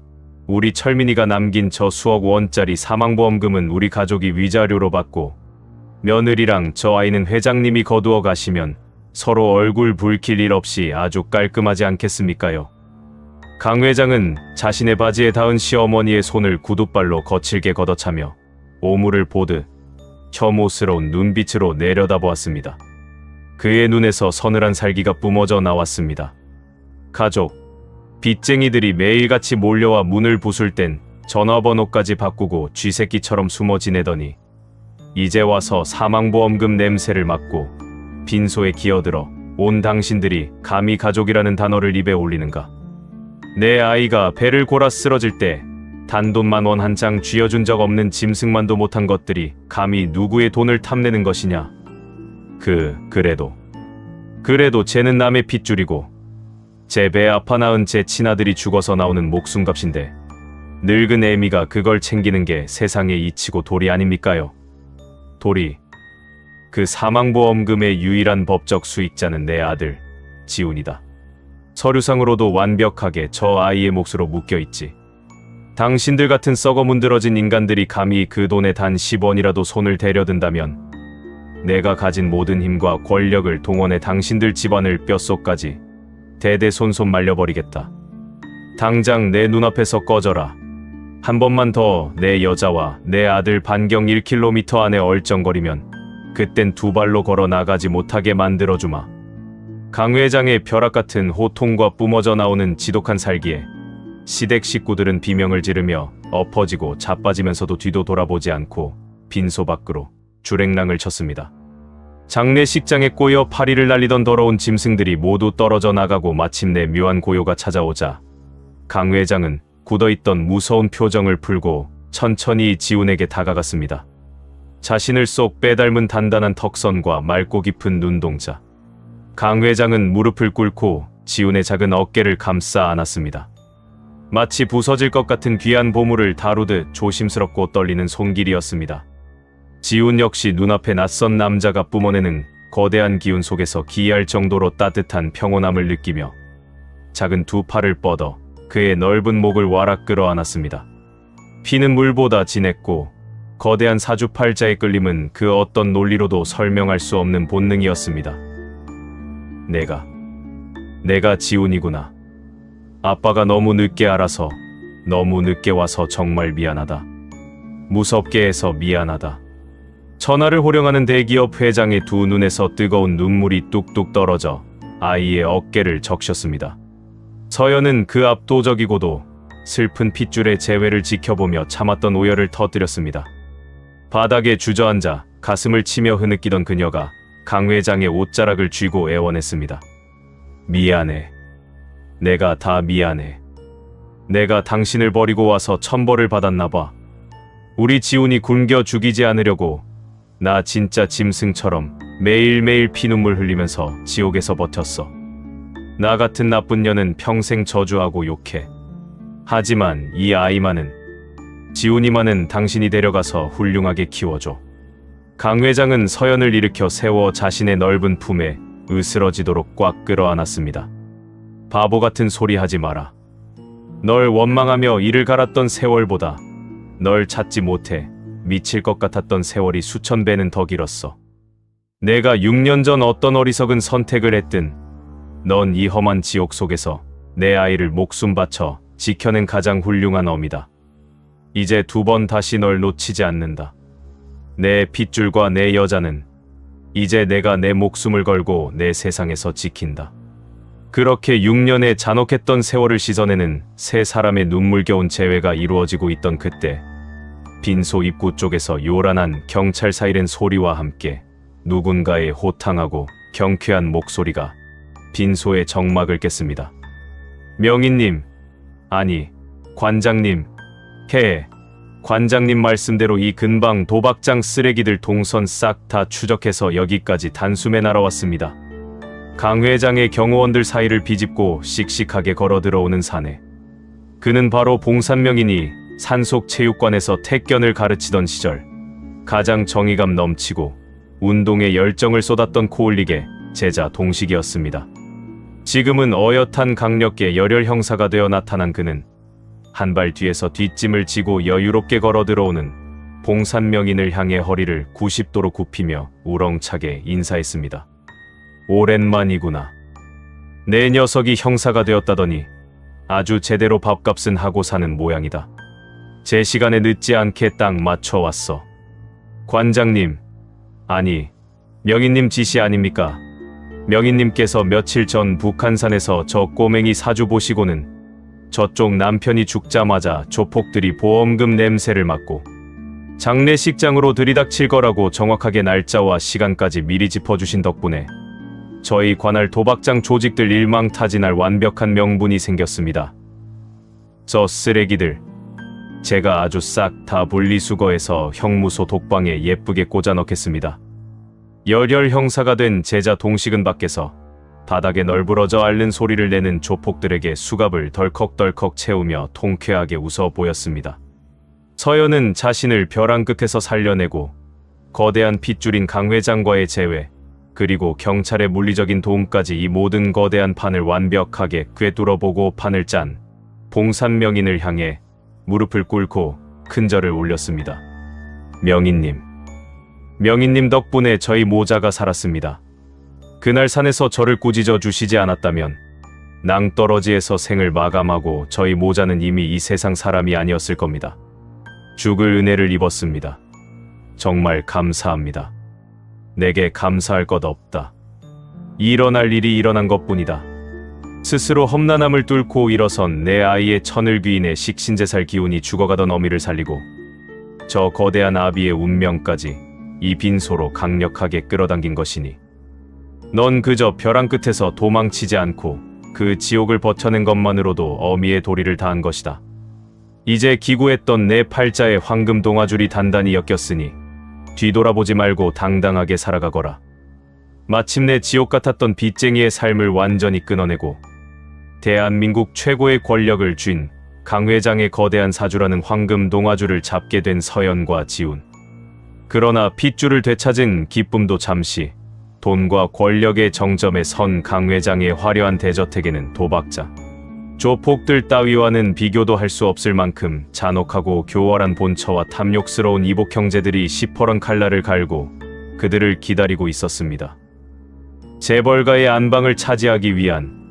우리 철민이가 남긴 저 수억 원짜리 사망보험금은 우리 가족이 위자료로 받고 며느리랑 저 아이는 회장님이 거두어 가시면 서로 얼굴 붉힐 일 없이 아주 깔끔하지 않겠습니까요? 강 회장은 자신의 바지에 닿은 시어머니의 손을 구둣발로 거칠게 걷어차며 오물을 보듯 혐오스러운 눈빛으로 내려다보았습니다. 그의 눈에서 서늘한 살기가 뿜어져 나왔습니다. 가족, 빚쟁이들이 매일같이 몰려와 문을 부술 땐 전화번호까지 바꾸고 쥐새끼처럼 숨어 지내더니 이제 와서 사망보험금 냄새를 맡고 빈소에 기어들어 온 당신들이 감히 가족이라는 단어를 입에 올리는가. 내 아이가 배를 골아 쓰러질 때 단돈만 원 한 장 쥐어준 적 없는 짐승만도 못한 것들이 감히 누구의 돈을 탐내는 것이냐. 그래도 쟤는 남의 핏줄이고 제 배 아파 낳은 제 친아들이 죽어서 나오는 목숨값인데 늙은 애미가 그걸 챙기는 게 세상에 이치고 도리 아닙니까요? 도리. 그 사망보험금의 유일한 법적 수익자는 내 아들 지훈이다. 서류상으로도 완벽하게 저 아이의 몫으로 묶여있지. 당신들 같은 썩어 문드러진 인간들이 감히 그 돈에 단 10원이라도 손을 대려든다면 내가 가진 모든 힘과 권력을 동원해 당신들 집안을 뼛속까지 대대손손 말려버리겠다. 당장 내 눈앞에서 꺼져라. 한 번만 더 내 여자와 내 아들 반경 1km 안에 얼쩡거리면 그땐 두 발로 걸어 나가지 못하게 만들어주마. 강 회장의 벼락같은 호통과 뿜어져 나오는 지독한 살기에 시댁 식구들은 비명을 지르며 엎어지고 자빠지면서도 뒤도 돌아보지 않고 빈소 밖으로 주랭랑을 쳤습니다. 장례식장에 꼬여 파리를 날리던 더러운 짐승들이 모두 떨어져 나가고 마침내 묘한 고요가 찾아오자 강 회장은 굳어있던 무서운 표정을 풀고 천천히 지훈에게 다가갔습니다. 자신을 쏙 빼닮은 단단한 턱선과 맑고 깊은 눈동자. 강 회장은 무릎을 꿇고 지훈의 작은 어깨를 감싸 안았습니다. 마치 부서질 것 같은 귀한 보물을 다루듯 조심스럽고 떨리는 손길이었습니다. 지훈 역시 눈앞에 낯선 남자가 뿜어내는 거대한 기운 속에서 기이할 정도로 따뜻한 평온함을 느끼며 작은 두 팔을 뻗어 그의 넓은 목을 와락 끌어안았습니다. 피는 물보다 진했고 거대한 사주팔자의 끌림은 그 어떤 논리로도 설명할 수 없는 본능이었습니다. 내가 지훈이구나. 아빠가 너무 늦게 알아서, 너무 늦게 와서 정말 미안하다. 무섭게 해서 미안하다. 천하를 호령하는 대기업 회장의 두 눈에서 뜨거운 눈물이 뚝뚝 떨어져 아이의 어깨를 적셨습니다. 서연은 그 압도적이고도 슬픈 핏줄의 재회를 지켜보며 참았던 오열을 터뜨렸습니다. 바닥에 주저앉아 가슴을 치며 흐느끼던 그녀가 강 회장의 옷자락을 쥐고 애원했습니다. 미안해. 내가 다 미안해. 내가 당신을 버리고 와서 천벌을 받았나봐. 우리 지훈이 굶겨 죽이지 않으려고 나 진짜 짐승처럼 매일매일 피눈물 흘리면서 지옥에서 버텼어. 나 같은 나쁜 년은 평생 저주하고 욕해. 하지만 이 아이만은, 지훈이만은 당신이 데려가서 훌륭하게 키워줘. 강 회장은 서연을 일으켜 세워 자신의 넓은 품에 으스러지도록 꽉 끌어안았습니다. 바보 같은 소리 하지 마라. 널 원망하며 이를 갈았던 세월보다 널 찾지 못해 미칠 것 같았던 세월이 수천 배는 더 길었어. 내가 6년 전 어떤 어리석은 선택을 했든 넌 이 험한 지옥 속에서 내 아이를 목숨 바쳐 지켜낸 가장 훌륭한 어미다. 이제 두 번 다시 널 놓치지 않는다. 내 핏줄과 내 여자는 이제 내가 내 목숨을 걸고 내 세상에서 지킨다. 그렇게 6년의 잔혹했던 세월을 씻어내는 세 사람의 눈물겨운 재회가 이루어지고 있던 그때 빈소 입구 쪽에서 요란한 경찰 사이렌 소리와 함께 누군가의 호탕하고 경쾌한 목소리가 빈소의 정막을 깼습니다. 명인님, 아니, 관장님, 관장님 말씀대로 이 근방 도박장 쓰레기들 동선 싹 다 추적해서 여기까지 단숨에 날아왔습니다. 강 회장의 경호원들 사이를 비집고 씩씩하게 걸어 들어오는 사내. 그는 바로 봉산명인이 산속체육관에서 태권을 가르치던 시절 가장 정의감 넘치고 운동에 열정을 쏟았던 코올릭의 제자 동식이었습니다. 지금은 어엿한 강력계 열혈 형사가 되어 나타난 그는 한 발 뒤에서 뒷짐을 지고 여유롭게 걸어 들어오는 봉산명인을 향해 허리를 90도로 굽히며 우렁차게 인사했습니다. 오랜만이구나. 내 녀석이 형사가 되었다더니 아주 제대로 밥값은 하고 사는 모양이다. 제 시간에 늦지 않게 딱 맞춰 왔어. 관장님, 아니, 명인님 지시 아닙니까? 명인님께서 며칠 전 북한산에서 저 꼬맹이 사주 보시고는 저쪽 남편이 죽자마자 조폭들이 보험금 냄새를 맡고 장례식장으로 들이닥칠 거라고 정확하게 날짜와 시간까지 미리 짚어주신 덕분에 저희 관할 도박장 조직들 일망타진할 완벽한 명분이 생겼습니다. 저 쓰레기들 제가 아주 싹 다 분리수거해서 형무소 독방에 예쁘게 꽂아 넣겠습니다. 열혈 형사가 된 제자 동식은 밖에서 바닥에 널브러져 앓는 소리를 내는 조폭들에게 수갑을 덜컥덜컥 채우며 통쾌하게 웃어 보였습니다. 서연은 자신을 벼랑 끝에서 살려내고 거대한 핏줄인 강 회장과의 재회, 그리고 경찰의 물리적인 도움까지 이 모든 거대한 판을 완벽하게 꿰뚫어보고 판을 짠 봉산명인을 향해 무릎을 꿇고 큰절을 올렸습니다. 명인님 덕분에 저희 모자가 살았습니다. 그날 산에서 저를 꾸짖어 주시지 않았다면 낭떠러지에서 생을 마감하고 저희 모자는 이미 이 세상 사람이 아니었을 겁니다. 죽을 은혜를 입었습니다. 정말 감사합니다. 내게 감사할 것 없다. 일어날 일이 일어난 것뿐이다. 스스로 험난함을 뚫고 일어선 내 아이의 천을귀인의 식신제살 기운이 죽어가던 어미를 살리고 저 거대한 아비의 운명까지 이 빈소로 강력하게 끌어당긴 것이니 넌 그저 벼랑 끝에서 도망치지 않고 그 지옥을 버텨낸 것만으로도 어미의 도리를 다한 것이다. 이제 기구했던 내 팔자에 황금 동아줄이 단단히 엮였으니 뒤돌아보지 말고 당당하게 살아가거라. 마침내 지옥 같았던 빚쟁이의 삶을 완전히 끊어내고 대한민국 최고의 권력을 쥔 강 회장의 거대한 사주라는 황금 동아줄을 잡게 된 서연과 지훈. 그러나 핏줄을 되찾은 기쁨도 잠시, 돈과 권력의 정점에 선 강 회장의 화려한 대저택에는 도박자, 조폭들 따위와는 비교도 할 수 없을 만큼 잔혹하고 교활한 본처와 탐욕스러운 이복 형제들이 시퍼런 칼날을 갈고 그들을 기다리고 있었습니다. 재벌가의 안방을 차지하기 위한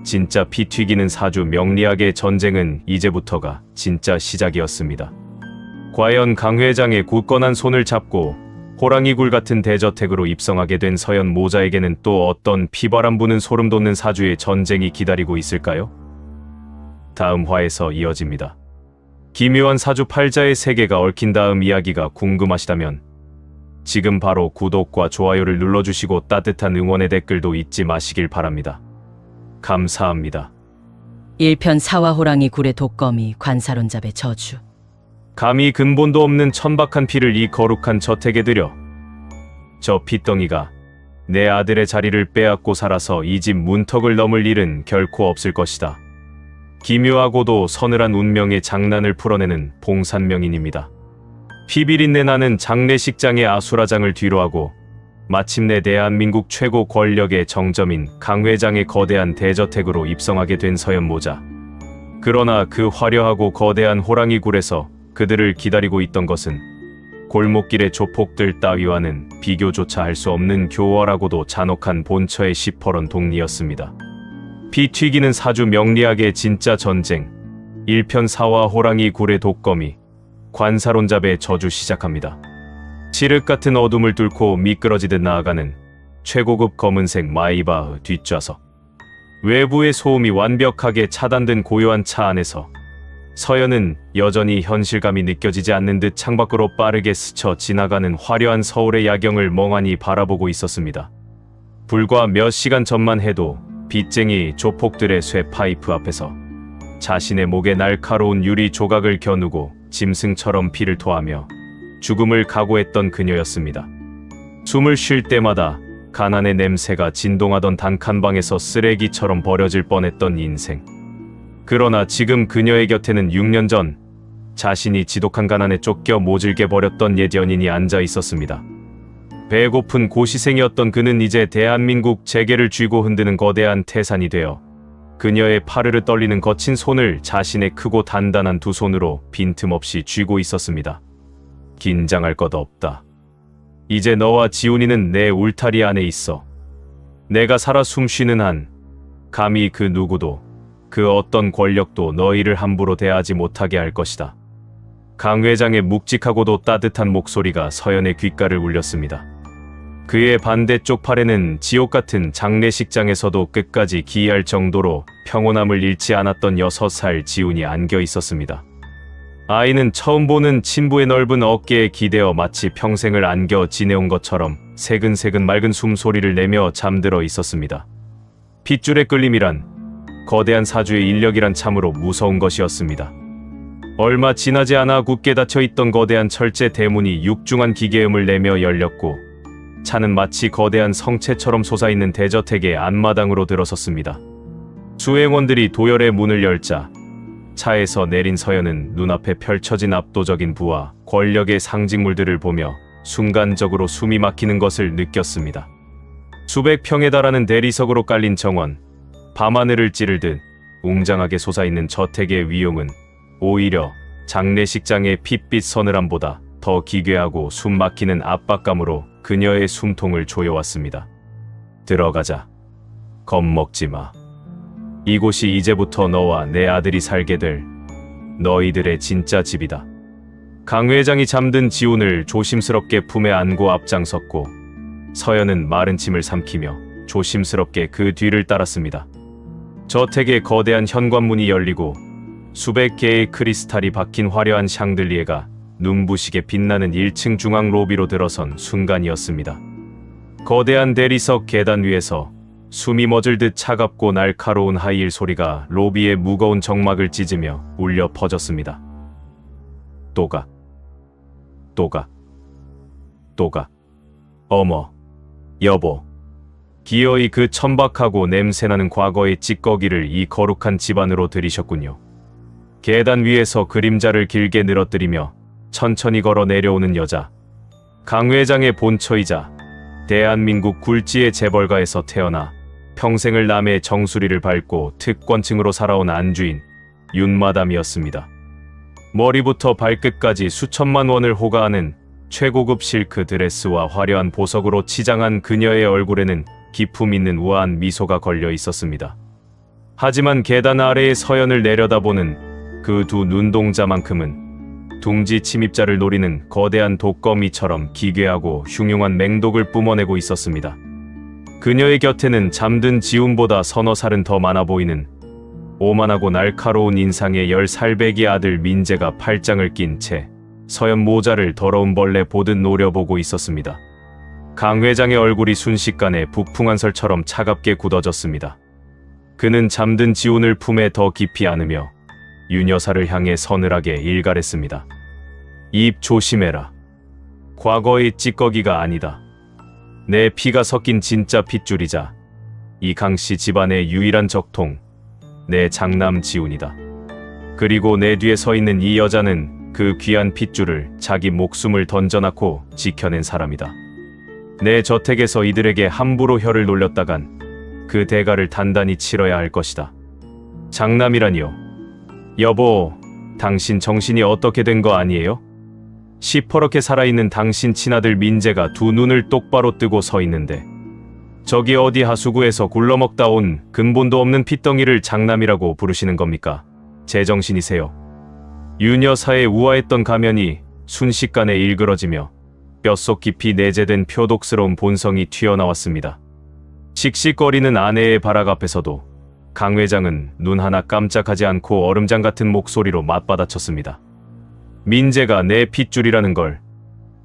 진짜 피 튀기는 사주 명리학의 전쟁은 이제부터가 진짜 시작이었습니다. 과연 강 회장의 굳건한 손을 잡고 호랑이굴 같은 대저택으로 입성하게 된 서연 모자에게는 또 어떤 피바람 부는 소름 돋는 사주의 전쟁이 기다리고 있을까요? 다음 화에서 이어집니다. 기묘한 사주 팔자의 세계가 얽힌 다음 이야기가 궁금하시다면 지금 바로 구독과 좋아요를 눌러주시고 따뜻한 응원의 댓글도 잊지 마시길 바랍니다. 감사합니다. 1편 사화호랑이 굴의 독거미 관사론잡의 저주. 감히 근본도 없는 천박한 피를 이 거룩한 저택에 들여 저 핏덩이가 내 아들의 자리를 빼앗고 살아서 이 집 문턱을 넘을 일은 결코 없을 것이다. 기묘하고도 서늘한 운명의 장난을 풀어내는 봉산명인입니다. 피비린내 나는 장례식장의 아수라장을 뒤로하고 마침내 대한민국 최고 권력의 정점인 강 회장의 거대한 대저택으로 입성하게 된 서연모자. 그러나 그 화려하고 거대한 호랑이굴에서 그들을 기다리고 있던 것은 골목길의 조폭들 따위와는 비교조차 할 수 없는 교활하고도 잔혹한 본처의 시퍼런 동리였습니다. 피 튀기는 사주 명리학의 진짜 전쟁, 1편 사화 호랑이 굴의 독거미, 관사론잡의 저주 시작합니다. 칠흑 같은 어둠을 뚫고 미끄러지듯 나아가는 최고급 검은색 마이바흐 뒷좌석. 외부의 소음이 완벽하게 차단된 고요한 차 안에서 서연은 여전히 현실감이 느껴지지 않는 듯 창밖으로 빠르게 스쳐 지나가는 화려한 서울의 야경을 멍하니 바라보고 있었습니다. 불과 몇 시간 전만 해도 빚쟁이 조폭들의 쇠 파이프 앞에서 자신의 목에 날카로운 유리 조각을 겨누고 짐승처럼 피를 토하며 죽음을 각오했던 그녀였습니다. 숨을 쉴 때마다 가난의 냄새가 진동하던 단칸방에서 쓰레기처럼 버려질 뻔했던 인생. 그러나 지금 그녀의 곁에는 6년 전 자신이 지독한 가난에 쫓겨 모질게 버렸던 옛 연인이 앉아 있었습니다. 배고픈 고시생이었던 그는 이제 대한민국 재계를 쥐고 흔드는 거대한 태산이 되어 그녀의 파르르 떨리는 거친 손을 자신의 크고 단단한 두 손으로 빈틈없이 쥐고 있었습니다. 긴장할 것 없다. 이제 너와 지훈이는 내 울타리 안에 있어. 내가 살아 숨쉬는 한 감히 그 누구도 그 어떤 권력도 너희를 함부로 대하지 못하게 할 것이다. 강 회장의 묵직하고도 따뜻한 목소리가 서연의 귓가를 울렸습니다. 그의 반대쪽 팔에는 지옥 같은 장례식장에서도 끝까지 기이할 정도로 평온함을 잃지 않았던 6살 지훈이 안겨 있었습니다. 아이는 처음 보는 친부의 넓은 어깨에 기대어 마치 평생을 안겨 지내온 것처럼 새근새근 맑은 숨소리를 내며 잠들어 있었습니다. 핏줄의 끌림이란, 거대한 사주의 인력이란 참으로 무서운 것이었습니다. 얼마 지나지 않아 굳게 닫혀있던 거대한 철제 대문이 육중한 기계음을 내며 열렸고 차는 마치 거대한 성체처럼 솟아있는 대저택의 앞마당으로 들어섰습니다. 수행원들이 도열의 문을 열자 차에서 내린 서연은 눈앞에 펼쳐진 압도적인 부와 권력의 상징물들을 보며 순간적으로 숨이 막히는 것을 느꼈습니다. 수백 평에 달하는 대리석으로 깔린 정원, 밤하늘을 찌르듯 웅장하게 솟아있는 저택의 위용은 오히려 장례식장의 핏빛 서늘함보다 더 기괴하고 숨막히는 압박감으로 그녀의 숨통을 조여왔습니다. 들어가자. 겁먹지 마. 이곳이 이제부터 너와 내 아들이 살게 될 너희들의 진짜 집이다. 강 회장이 잠든 지훈을 조심스럽게 품에 안고 앞장섰고 서연은 마른 침을 삼키며 조심스럽게 그 뒤를 따랐습니다. 저택의 거대한 현관문이 열리고 수백 개의 크리스탈이 박힌 화려한 샹들리에가 눈부시게 빛나는 1층 중앙 로비로 들어선 순간이었습니다. 거대한 대리석 계단 위에서 숨이 멎을 듯 차갑고 날카로운 하이힐 소리가 로비의 무거운 정막을 찢으며 울려 퍼졌습니다. 또각, 또각, 또각. 어머, 여보. 기어이 그 천박하고 냄새나는 과거의 찌꺼기를 이 거룩한 집안으로 들이셨군요. 계단 위에서 그림자를 길게 늘어뜨리며 천천히 걸어 내려오는 여자. 강 회장의 본처이자 대한민국 굴지의 재벌가에서 태어나 평생을 남의 정수리를 밟고 특권층으로 살아온 안주인 윤마담이었습니다. 머리부터 발끝까지 수천만 원을 호가하는 최고급 실크 드레스와 화려한 보석으로 치장한 그녀의 얼굴에는 기품 있는 우아한 미소가 걸려 있었습니다. 하지만 계단 아래의 서연을 내려다보는 그 두 눈동자만큼은 둥지 침입자를 노리는 거대한 독거미처럼 기괴하고 흉흉한 맹독을 뿜어내고 있었습니다. 그녀의 곁에는 잠든 지훈보다 서너 살은 더 많아 보이는 오만하고 날카로운 인상의 10살배기 아들 민재가 팔짱을 낀 채 서연 모자를 더러운 벌레 보듯 노려보고 있었습니다. 강 회장의 얼굴이 순식간에 북풍한 설처럼 차갑게 굳어졌습니다. 그는 잠든 지훈을 품에 더 깊이 안으며 윤 여사를 향해 서늘하게 일갈했습니다. 입 조심해라. 과거의 찌꺼기가 아니다. 내 피가 섞인 진짜 핏줄이자 이 강씨 집안의 유일한 적통, 내 장남 지훈이다. 그리고 내 뒤에 서 있는 이 여자는 그 귀한 핏줄을 자기 목숨을 던져놓고 지켜낸 사람이다. 내 저택에서 이들에게 함부로 혀를 놀렸다간 그 대가를 단단히 치러야 할 것이다. 장남이라니요. 여보, 당신 정신이 어떻게 된 거 아니에요? 시퍼렇게 살아있는 당신 친아들 민재가 두 눈을 똑바로 뜨고 서 있는데 저기 어디 하수구에서 굴러먹다 온 근본도 없는 핏덩이를 장남이라고 부르시는 겁니까? 제정신이세요? 윤 여사의 우아했던 가면이 순식간에 일그러지며 뼛속 깊이 내재된 표독스러운 본성이 튀어나왔습니다. 씩씩거리는 아내의 발악 앞에서도 강 회장은 눈 하나 깜짝하지 않고 얼음장 같은 목소리로 맞받아쳤습니다. 민재가 내 핏줄이라는 걸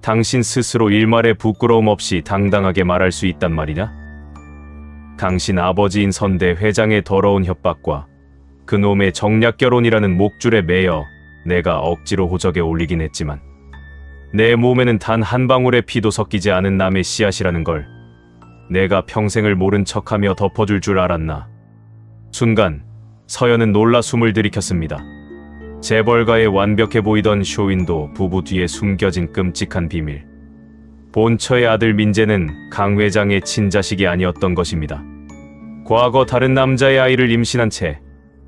당신 스스로 일말의 부끄러움 없이 당당하게 말할 수 있단 말이냐? 당신 아버지인 선대 회장의 더러운 협박과 그놈의 정략 결혼이라는 목줄에 매여 내가 억지로 호적에 올리긴 했지만 내 몸에는 단 한 방울의 피도 섞이지 않은 남의 씨앗이라는 걸 내가 평생을 모른 척하며 덮어줄 줄 알았나. 순간 서연은 놀라 숨을 들이켰습니다. 재벌가의 완벽해 보이던 쇼윈도 부부 뒤에 숨겨진 끔찍한 비밀. 본처의 아들 민재는 강 회장의 친자식이 아니었던 것입니다. 과거 다른 남자의 아이를 임신한 채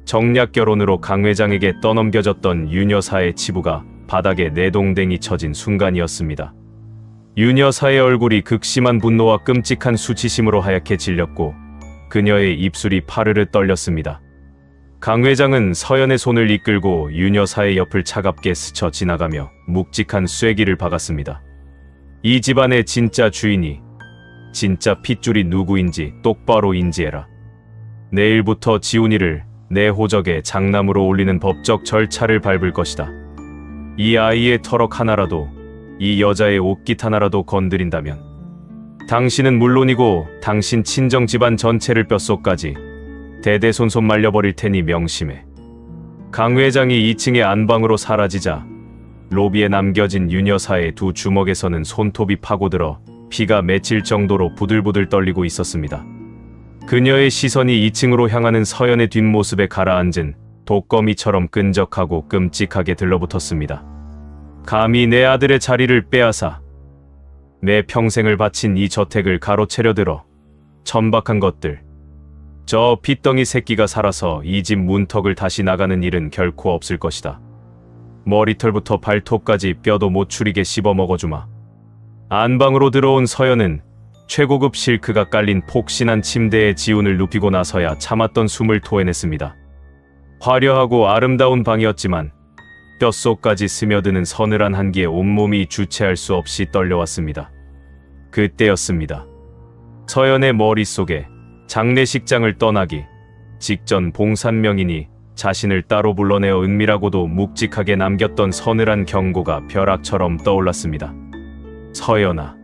정략 결혼으로 강 회장에게 떠넘겨졌던 윤 여사의 치부가 바닥에 내동댕이 쳐진 순간이었습니다. 윤 여사의 얼굴이 극심한 분노와 끔찍한 수치심으로 하얗게 질렸고 그녀의 입술이 파르르 떨렸습니다. 강 회장은 서연의 손을 이끌고 윤 여사의 옆을 차갑게 스쳐 지나가며 묵직한 쐐기를 박았습니다. 이 집안의 진짜 주인이, 진짜 핏줄이 누구인지 똑바로 인지해라. 내일부터 지훈이를 내 호적에 장남으로 올리는 법적 절차를 밟을 것이다. 이 아이의 털럭 하나라도, 이 여자의 옷깃 하나라도 건드린다면 당신은 물론이고 당신 친정 집안 전체를 뼛속까지 대대손손 말려버릴 테니 명심해. 강 회장이 2층의 안방으로 사라지자 로비에 남겨진 윤 여사의 두 주먹에서는 손톱이 파고들어 피가 맺힐 정도로 부들부들 떨리고 있었습니다. 그녀의 시선이 2층으로 향하는 서연의 뒷모습에 가라앉은 독거미처럼 끈적하고 끔찍하게 들러붙었습니다. 감히 내 아들의 자리를 빼앗아 내 평생을 바친 이 저택을 가로채려 들어 천박한 것들. 저 핏덩이 새끼가 살아서 이 집 문턱을 다시 나가는 일은 결코 없을 것이다. 머리털부터 발톱까지 뼈도 못 추리게 씹어먹어주마. 안방으로 들어온 서연은 최고급 실크가 깔린 폭신한 침대에 지훈을 눕히고 나서야 참았던 숨을 토해냈습니다. 화려하고 아름다운 방이었지만 뼛속까지 스며드는 서늘한 한기에 온몸이 주체할 수 없이 떨려왔습니다. 그때였습니다. 서연의 머릿속에 장례식장을 떠나기 직전 봉산명인이 자신을 따로 불러내어 은밀하고도 묵직하게 남겼던 서늘한 경고가 벼락처럼 떠올랐습니다. 서연아,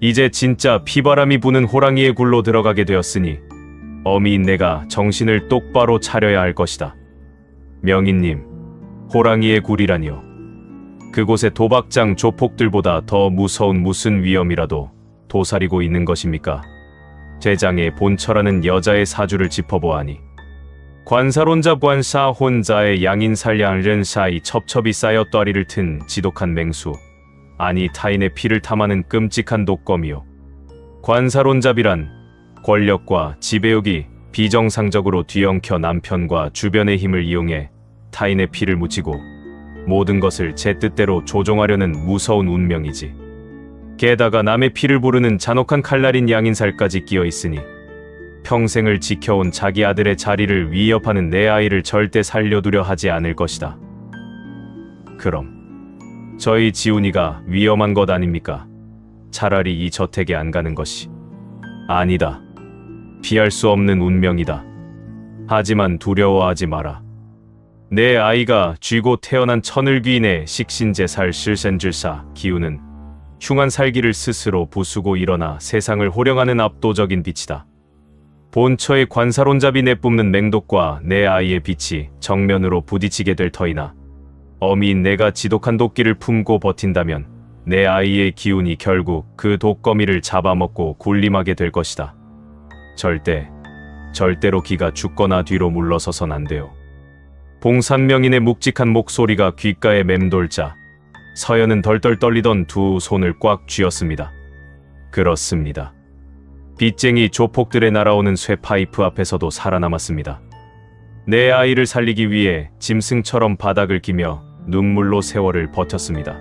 이제 진짜 피바람이 부는 호랑이의 굴로 들어가게 되었으니 어미인 내가 정신을 똑바로 차려야 할 것이다. 명인님, 호랑이의 굴이라니요. 그곳에 도박장 조폭들보다 더 무서운 무슨 위험이라도 도사리고 있는 것입니까? 제장의 본처라는 여자의 사주를 짚어보아니 관사론자 관사 혼자의 양인살량른 사이 첩첩이 쌓여 떠리를 튼 지독한 맹수, 아니 타인의 피를 탐하는 끔찍한 독검이요. 관사론잡이란 권력과 지배욕이 비정상적으로 뒤엉켜 남편과 주변의 힘을 이용해 타인의 피를 묻히고 모든 것을 제 뜻대로 조종하려는 무서운 운명이지. 게다가 남의 피를 부르는 잔혹한 칼날인 양인살까지 끼어 있으니 평생을 지켜온 자기 아들의 자리를 위협하는 내 아이를 절대 살려두려 하지 않을 것이다. 그럼 저희 지훈이가 위험한 것 아닙니까? 차라리 이 저택에 안 가는 것이. 아니다. 피할 수 없는 운명이다. 하지만 두려워하지 마라. 내 아이가 쥐고 태어난 천을귀인의 식신제살 실센줄사 기우는 흉한 살기를 스스로 부수고 일어나 세상을 호령하는 압도적인 빛이다. 본처의 관사론잡이 내뿜는 맹독과 내 아이의 빛이 정면으로 부딪히게 될 터이나 어미인 내가 지독한 도끼를 품고 버틴다면 내 아이의 기운이 결국 그 독거미를 잡아먹고 군림하게 될 것이다. 절대로 기가 죽거나 뒤로 물러서선 안 돼요. 봉산명인의 묵직한 목소리가 귓가에 맴돌자 서연은 덜덜 떨리던 두 손을 꽉 쥐었습니다. 그렇습니다. 빚쟁이 조폭들의 날아오는 쇠파이프 앞에서도 살아남았습니다. 내 아이를 살리기 위해 짐승처럼 바닥을 기며 눈물로 세월을 버텼습니다.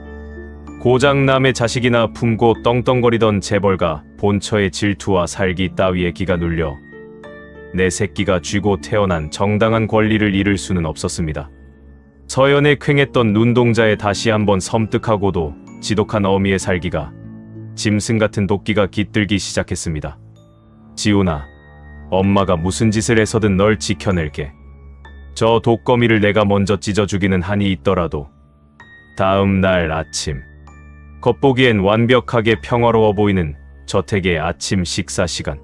고장 남의 자식이나 품고 떵떵거리던 재벌가 본처의 질투와 살기 따위에 기가 눌려 내 새끼가 쥐고 태어난 정당한 권리를 잃을 수는 없었습니다. 서연의 퀭했던 눈동자에 다시 한번 섬뜩하고도 지독한 어미의 살기가 짐승 같은 도끼가 깃들기 시작했습니다. 지훈아, 엄마가 무슨 짓을 해서든 널 지켜낼게. 저 독거미를 내가 먼저 찢어 죽이는 한이 있더라도. 다음 날 아침. 겉보기엔 완벽하게 평화로워 보이는 저택의 아침 식사 시간.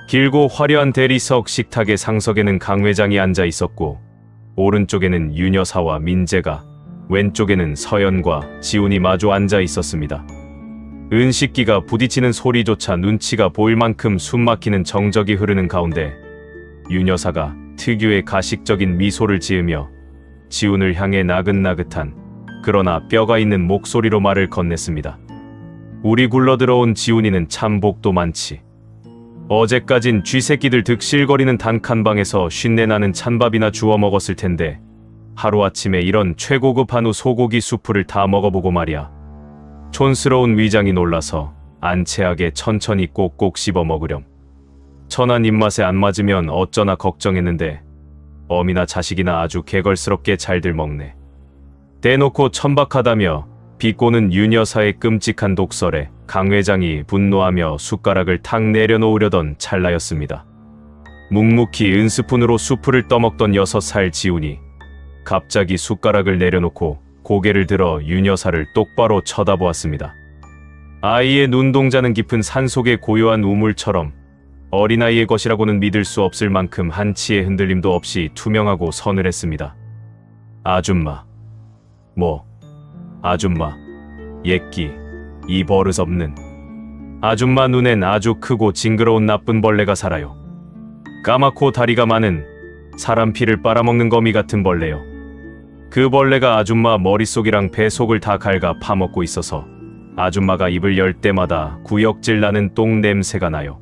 길고 화려한 대리석 식탁의 상석에는 강 회장이 앉아 있었고, 오른쪽에는 윤 여사와 민재가, 왼쪽에는 서연과 지훈이 마주 앉아 있었습니다. 은식기가 부딪히는 소리조차 눈치가 보일 만큼 숨막히는 정적이 흐르는 가운데 윤 여사가 특유의 가식적인 미소를 지으며 지훈을 향해 나긋나긋한 그러나 뼈가 있는 목소리로 말을 건넸습니다. 우리 굴러들어온 지훈이는 참 복도 많지. 어제까진 쥐새끼들 득실거리는 단칸방에서 쉰내나는 찬밥이나 주워 먹었을 텐데 하루아침에 이런 최고급 한우 소고기 수프를 다 먹어보고 말이야. 촌스러운 위장이 놀라서 안채하게 천천히 꼭꼭 씹어 먹으렴. 천한 입맛에 안 맞으면 어쩌나 걱정했는데 어미나 자식이나 아주 개걸스럽게 잘들 먹네. 대놓고 천박하다며 비꼬는 윤 여사의 끔찍한 독설에 강 회장이 분노하며 숟가락을 탁 내려놓으려던 찰나였습니다. 묵묵히 은스푼으로 수프를 떠먹던 6살 지훈이 갑자기 숟가락을 내려놓고 고개를 들어 윤 여사를 똑바로 쳐다보았습니다. 아이의 눈동자는 깊은 산속의 고요한 우물처럼 어린아이의 것이라고는 믿을 수 없을 만큼 한치의 흔들림도 없이 투명하고 서늘했습니다. 아줌마. 뭐? 아줌마. 예끼. 이 버릇없는. 아줌마 눈엔 아주 크고 징그러운 나쁜 벌레가 살아요. 까맣고 다리가 많은 사람 피를 빨아먹는 거미 같은 벌레요. 그 벌레가 아줌마 머릿속이랑 배속을 다 갉아 파먹고 있어서 아줌마가 입을 열 때마다 구역질 나는 똥 냄새가 나요.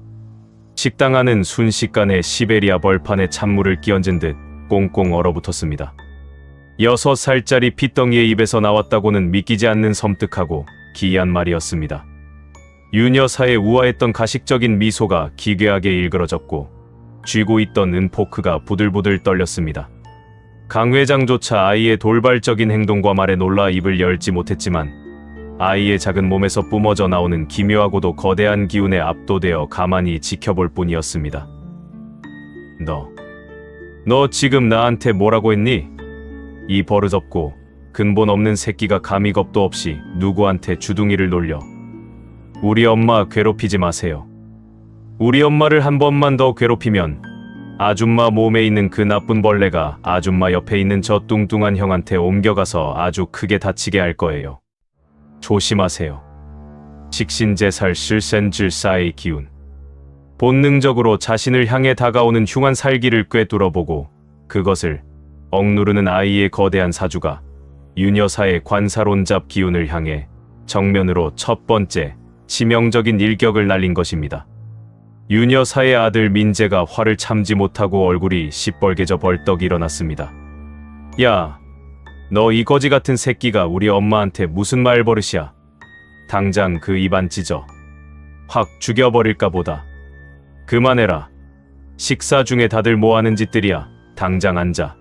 식당 안은 순식간에 시베리아 벌판에 찬물을 끼얹은 듯 꽁꽁 얼어붙었습니다. 6살짜리 핏덩이의 입에서 나왔다고는 믿기지 않는 섬뜩하고 기이한 말이었습니다. 윤 여사의 우아했던 가식적인 미소가 기괴하게 일그러졌고 쥐고 있던 은포크가 부들부들 떨렸습니다. 강 회장조차 아이의 돌발적인 행동과 말에 놀라 입을 열지 못했지만 아이의 작은 몸에서 뿜어져 나오는 기묘하고도 거대한 기운에 압도되어 가만히 지켜볼 뿐이었습니다. 너 지금 나한테 뭐라고 했니? 이 버릇없고 근본 없는 새끼가 감히 겁도 없이 누구한테 주둥이를 놀려. 우리 엄마 괴롭히지 마세요. 우리 엄마를 한 번만 더 괴롭히면 아줌마 몸에 있는 그 나쁜 벌레가 아줌마 옆에 있는 저 뚱뚱한 형한테 옮겨가서 아주 크게 다치게 할 거예요. 조심하세요. 식신제살 실센질사의 기운. 본능적으로 자신을 향해 다가오는 흉한 살기를 꿰뚫어보고 그것을 억누르는 아이의 거대한 사주가 윤 여사의 관사론잡 기운을 향해 정면으로 첫 번째 치명적인 일격을 날린 것입니다. 윤 여사의 아들 민재가 화를 참지 못하고 얼굴이 시뻘개져 벌떡 일어났습니다. 야, 너 이 거지 같은 새끼가 우리 엄마한테 무슨 말버릇이야. 당장 그 입안 찢어. 확 죽여버릴까 보다. 그만해라. 식사 중에 다들 뭐하는 짓들이야. 당장 앉아.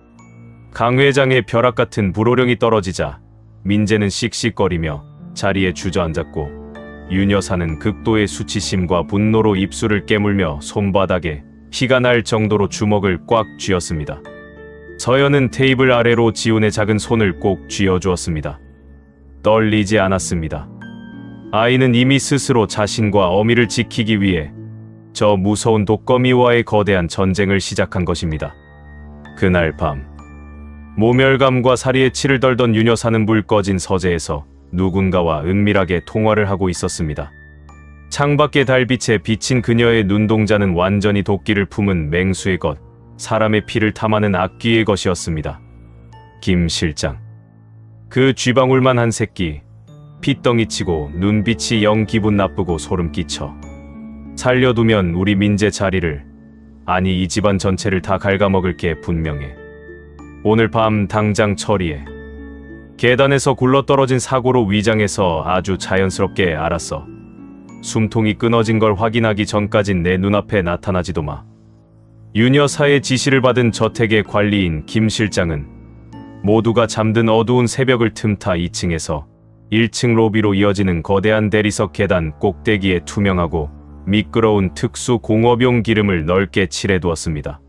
강 회장의 벼락 같은 불호령이 떨어지자 민재는 씩씩거리며 자리에 주저앉았고 윤 여사는 극도의 수치심과 분노로 입술을 깨물며 손바닥에 피가 날 정도로 주먹을 꽉 쥐었습니다. 서연은 테이블 아래로 지훈의 작은 손을 꼭 쥐어주었습니다. 떨리지 않았습니다. 아이는 이미 스스로 자신과 어미를 지키기 위해 저 무서운 독거미와의 거대한 전쟁을 시작한 것입니다. 그날 밤 모멸감과 사리에 치를 떨던 윤 여사는 불 꺼진 서재에서 누군가와 은밀하게 통화를 하고 있었습니다. 창밖의 달빛에 비친 그녀의 눈동자는 완전히 도끼를 품은 맹수의 것, 사람의 피를 탐하는 악귀의 것이었습니다. 김 실장. 그 쥐방울만 한 새끼, 핏덩이치고 눈빛이 영 기분 나쁘고 소름 끼쳐. 살려두면 우리 민재 자리를, 아니 이 집안 전체를 다 갉아먹을 게 분명해. 오늘 밤 당장 처리해. 계단에서 굴러떨어진 사고로 위장해서 아주 자연스럽게 알았어. 숨통이 끊어진 걸 확인하기 전까진 내 눈앞에 나타나지도 마. 윤 여사의 지시를 받은 저택의 관리인 김 실장은 모두가 잠든 어두운 새벽을 틈타 2층에서 1층 로비로 이어지는 거대한 대리석 계단 꼭대기에 투명하고 미끄러운 특수 공업용 기름을 넓게 칠해두었습니다.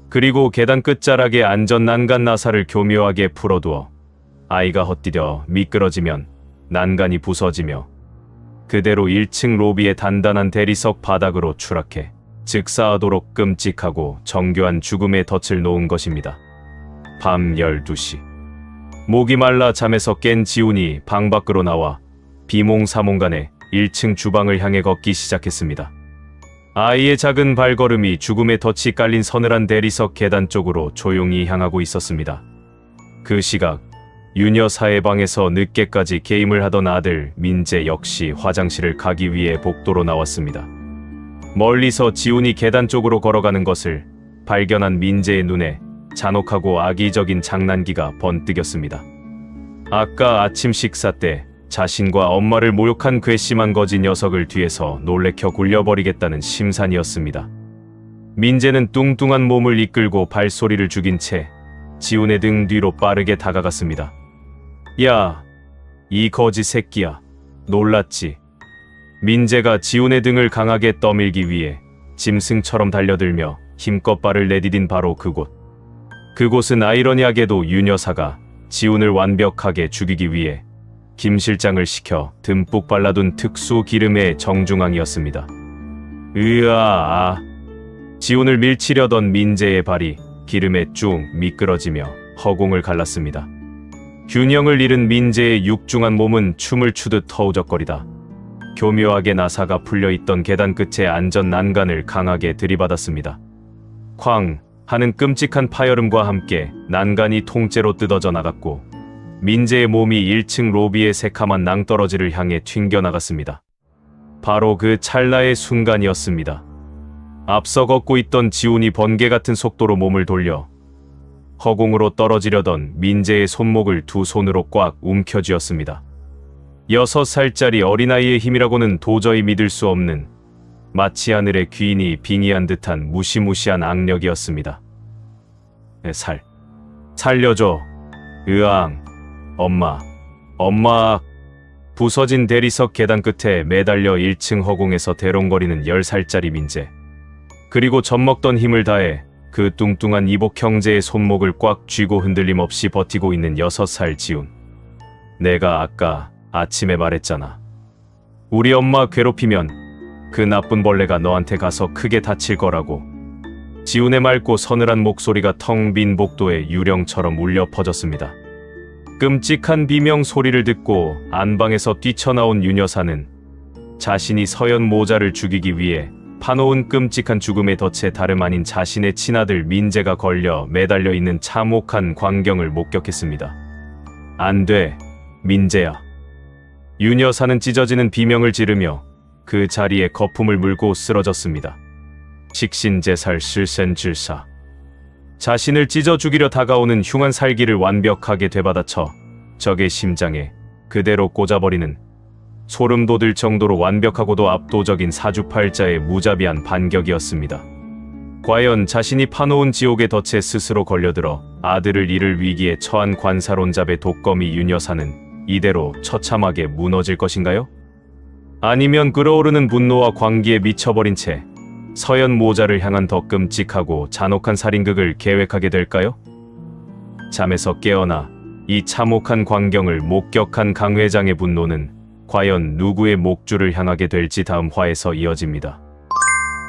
그리고 계단 끝자락에 안전 난간 나사를 교묘하게 풀어두어 아이가 헛디뎌 미끄러지면 난간이 부서지며 그대로 1층 로비의 단단한 대리석 바닥으로 추락해 즉사하도록 끔찍하고 정교한 죽음의 덫을 놓은 것입니다. 밤 12시. 목이 말라 잠에서 깬 지훈이 방 밖으로 나와 비몽사몽간에 1층 주방을 향해 걷기 시작했습니다. 아이의 작은 발걸음이 죽음의 덫이 깔린 서늘한 대리석 계단 쪽으로 조용히 향하고 있었습니다. 그 시각 윤 여사의 방에서 늦게까지 게임을 하던 아들 민재 역시 화장실을 가기 위해 복도로 나왔습니다. 멀리서 지훈이 계단 쪽으로 걸어가는 것을 발견한 민재의 눈에 잔혹하고 악의적인 장난기가 번뜩였습니다. 아까 아침 식사 때 자신과 엄마를 모욕한 괘씸한 거지 녀석을 뒤에서 놀래켜 굴려버리겠다는 심산이었습니다. 민재는 뚱뚱한 몸을 이끌고 발소리를 죽인 채 지훈의 등 뒤로 빠르게 다가갔습니다. 야, 이 거지 새끼야. 놀랐지? 민재가 지훈의 등을 강하게 떠밀기 위해 짐승처럼 달려들며 힘껏 발을 내디딘 바로 그곳. 그곳은 아이러니하게도 윤 여사가 지훈을 완벽하게 죽이기 위해 김 실장을 시켜 듬뿍 발라둔 특수 기름의 정중앙이었습니다. 으아, 지훈을 밀치려던 민재의 발이 기름에 쭉 미끄러지며 허공을 갈랐습니다. 균형을 잃은 민재의 육중한 몸은 춤을 추듯 허우적거리다 교묘하게 나사가 풀려있던 계단 끝의 안전 난간을 강하게 들이받았습니다. 쾅 하는 끔찍한 파열음과 함께 난간이 통째로 뜯어져 나갔고 민재의 몸이 1층 로비의 새카만 낭떠러지를 향해 튕겨나갔습니다. 바로 그 찰나의 순간이었습니다. 앞서 걷고 있던 지훈이 번개 같은 속도로 몸을 돌려 허공으로 떨어지려던 민재의 손목을 두 손으로 꽉 움켜쥐었습니다. 6살짜리 어린아이의 힘이라고는 도저히 믿을 수 없는 마치 하늘의 귀인이 빙의한 듯한 무시무시한 악력이었습니다. 살려줘. 으앙. 엄마. 부서진 대리석 계단 끝에 매달려 1층 허공에서 대롱거리는 10살짜리 민재. 그리고 젖먹던 힘을 다해 그 뚱뚱한 이복 형제의 손목을 꽉 쥐고 흔들림 없이 버티고 있는 6살 지훈. 내가 아까 아침에 말했잖아. 우리 엄마 괴롭히면 그 나쁜 벌레가 너한테 가서 크게 다칠 거라고. 지훈의 맑고 서늘한 목소리가 텅 빈 복도에 유령처럼 울려 퍼졌습니다. 끔찍한 비명 소리를 듣고 안방에서 뛰쳐나온 윤 여사는 자신이 서연 모자를 죽이기 위해 파놓은 끔찍한 죽음의 덫에 다름 아닌 자신의 친아들 민재가 걸려 매달려 있는 참혹한 광경을 목격했습니다. 안 돼, 민재야. 윤 여사는 찢어지는 비명을 지르며 그 자리에 거품을 물고 쓰러졌습니다. 식신제살 실센질사. 자신을 찢어 죽이려 다가오는 흉한 살기를 완벽하게 되받아쳐 적의 심장에 그대로 꽂아버리는 소름 돋을 정도로 완벽하고도 압도적인 사주팔자의 무자비한 반격이었습니다. 과연 자신이 파놓은 지옥의 덫에 스스로 걸려들어 아들을 잃을 위기에 처한 관사론잡의 독거미 윤 여사는 이대로 처참하게 무너질 것인가요? 아니면 끓어오르는 분노와 광기에 미쳐버린 채 서연 모자를 향한 더 끔찍하고 잔혹한 살인극을 계획하게 될까요? 잠에서 깨어나 이 참혹한 광경을 목격한 강 회장의 분노는 과연 누구의 목줄을 향하게 될지 다음 화에서 이어집니다.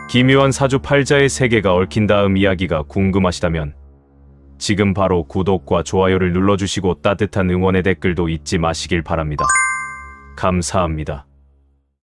기묘한 사주팔자의 세계가 얽힌 다음 이야기가 궁금하시다면 지금 바로 구독과 좋아요를 눌러주시고 따뜻한 응원의 댓글도 잊지 마시길 바랍니다. 감사합니다.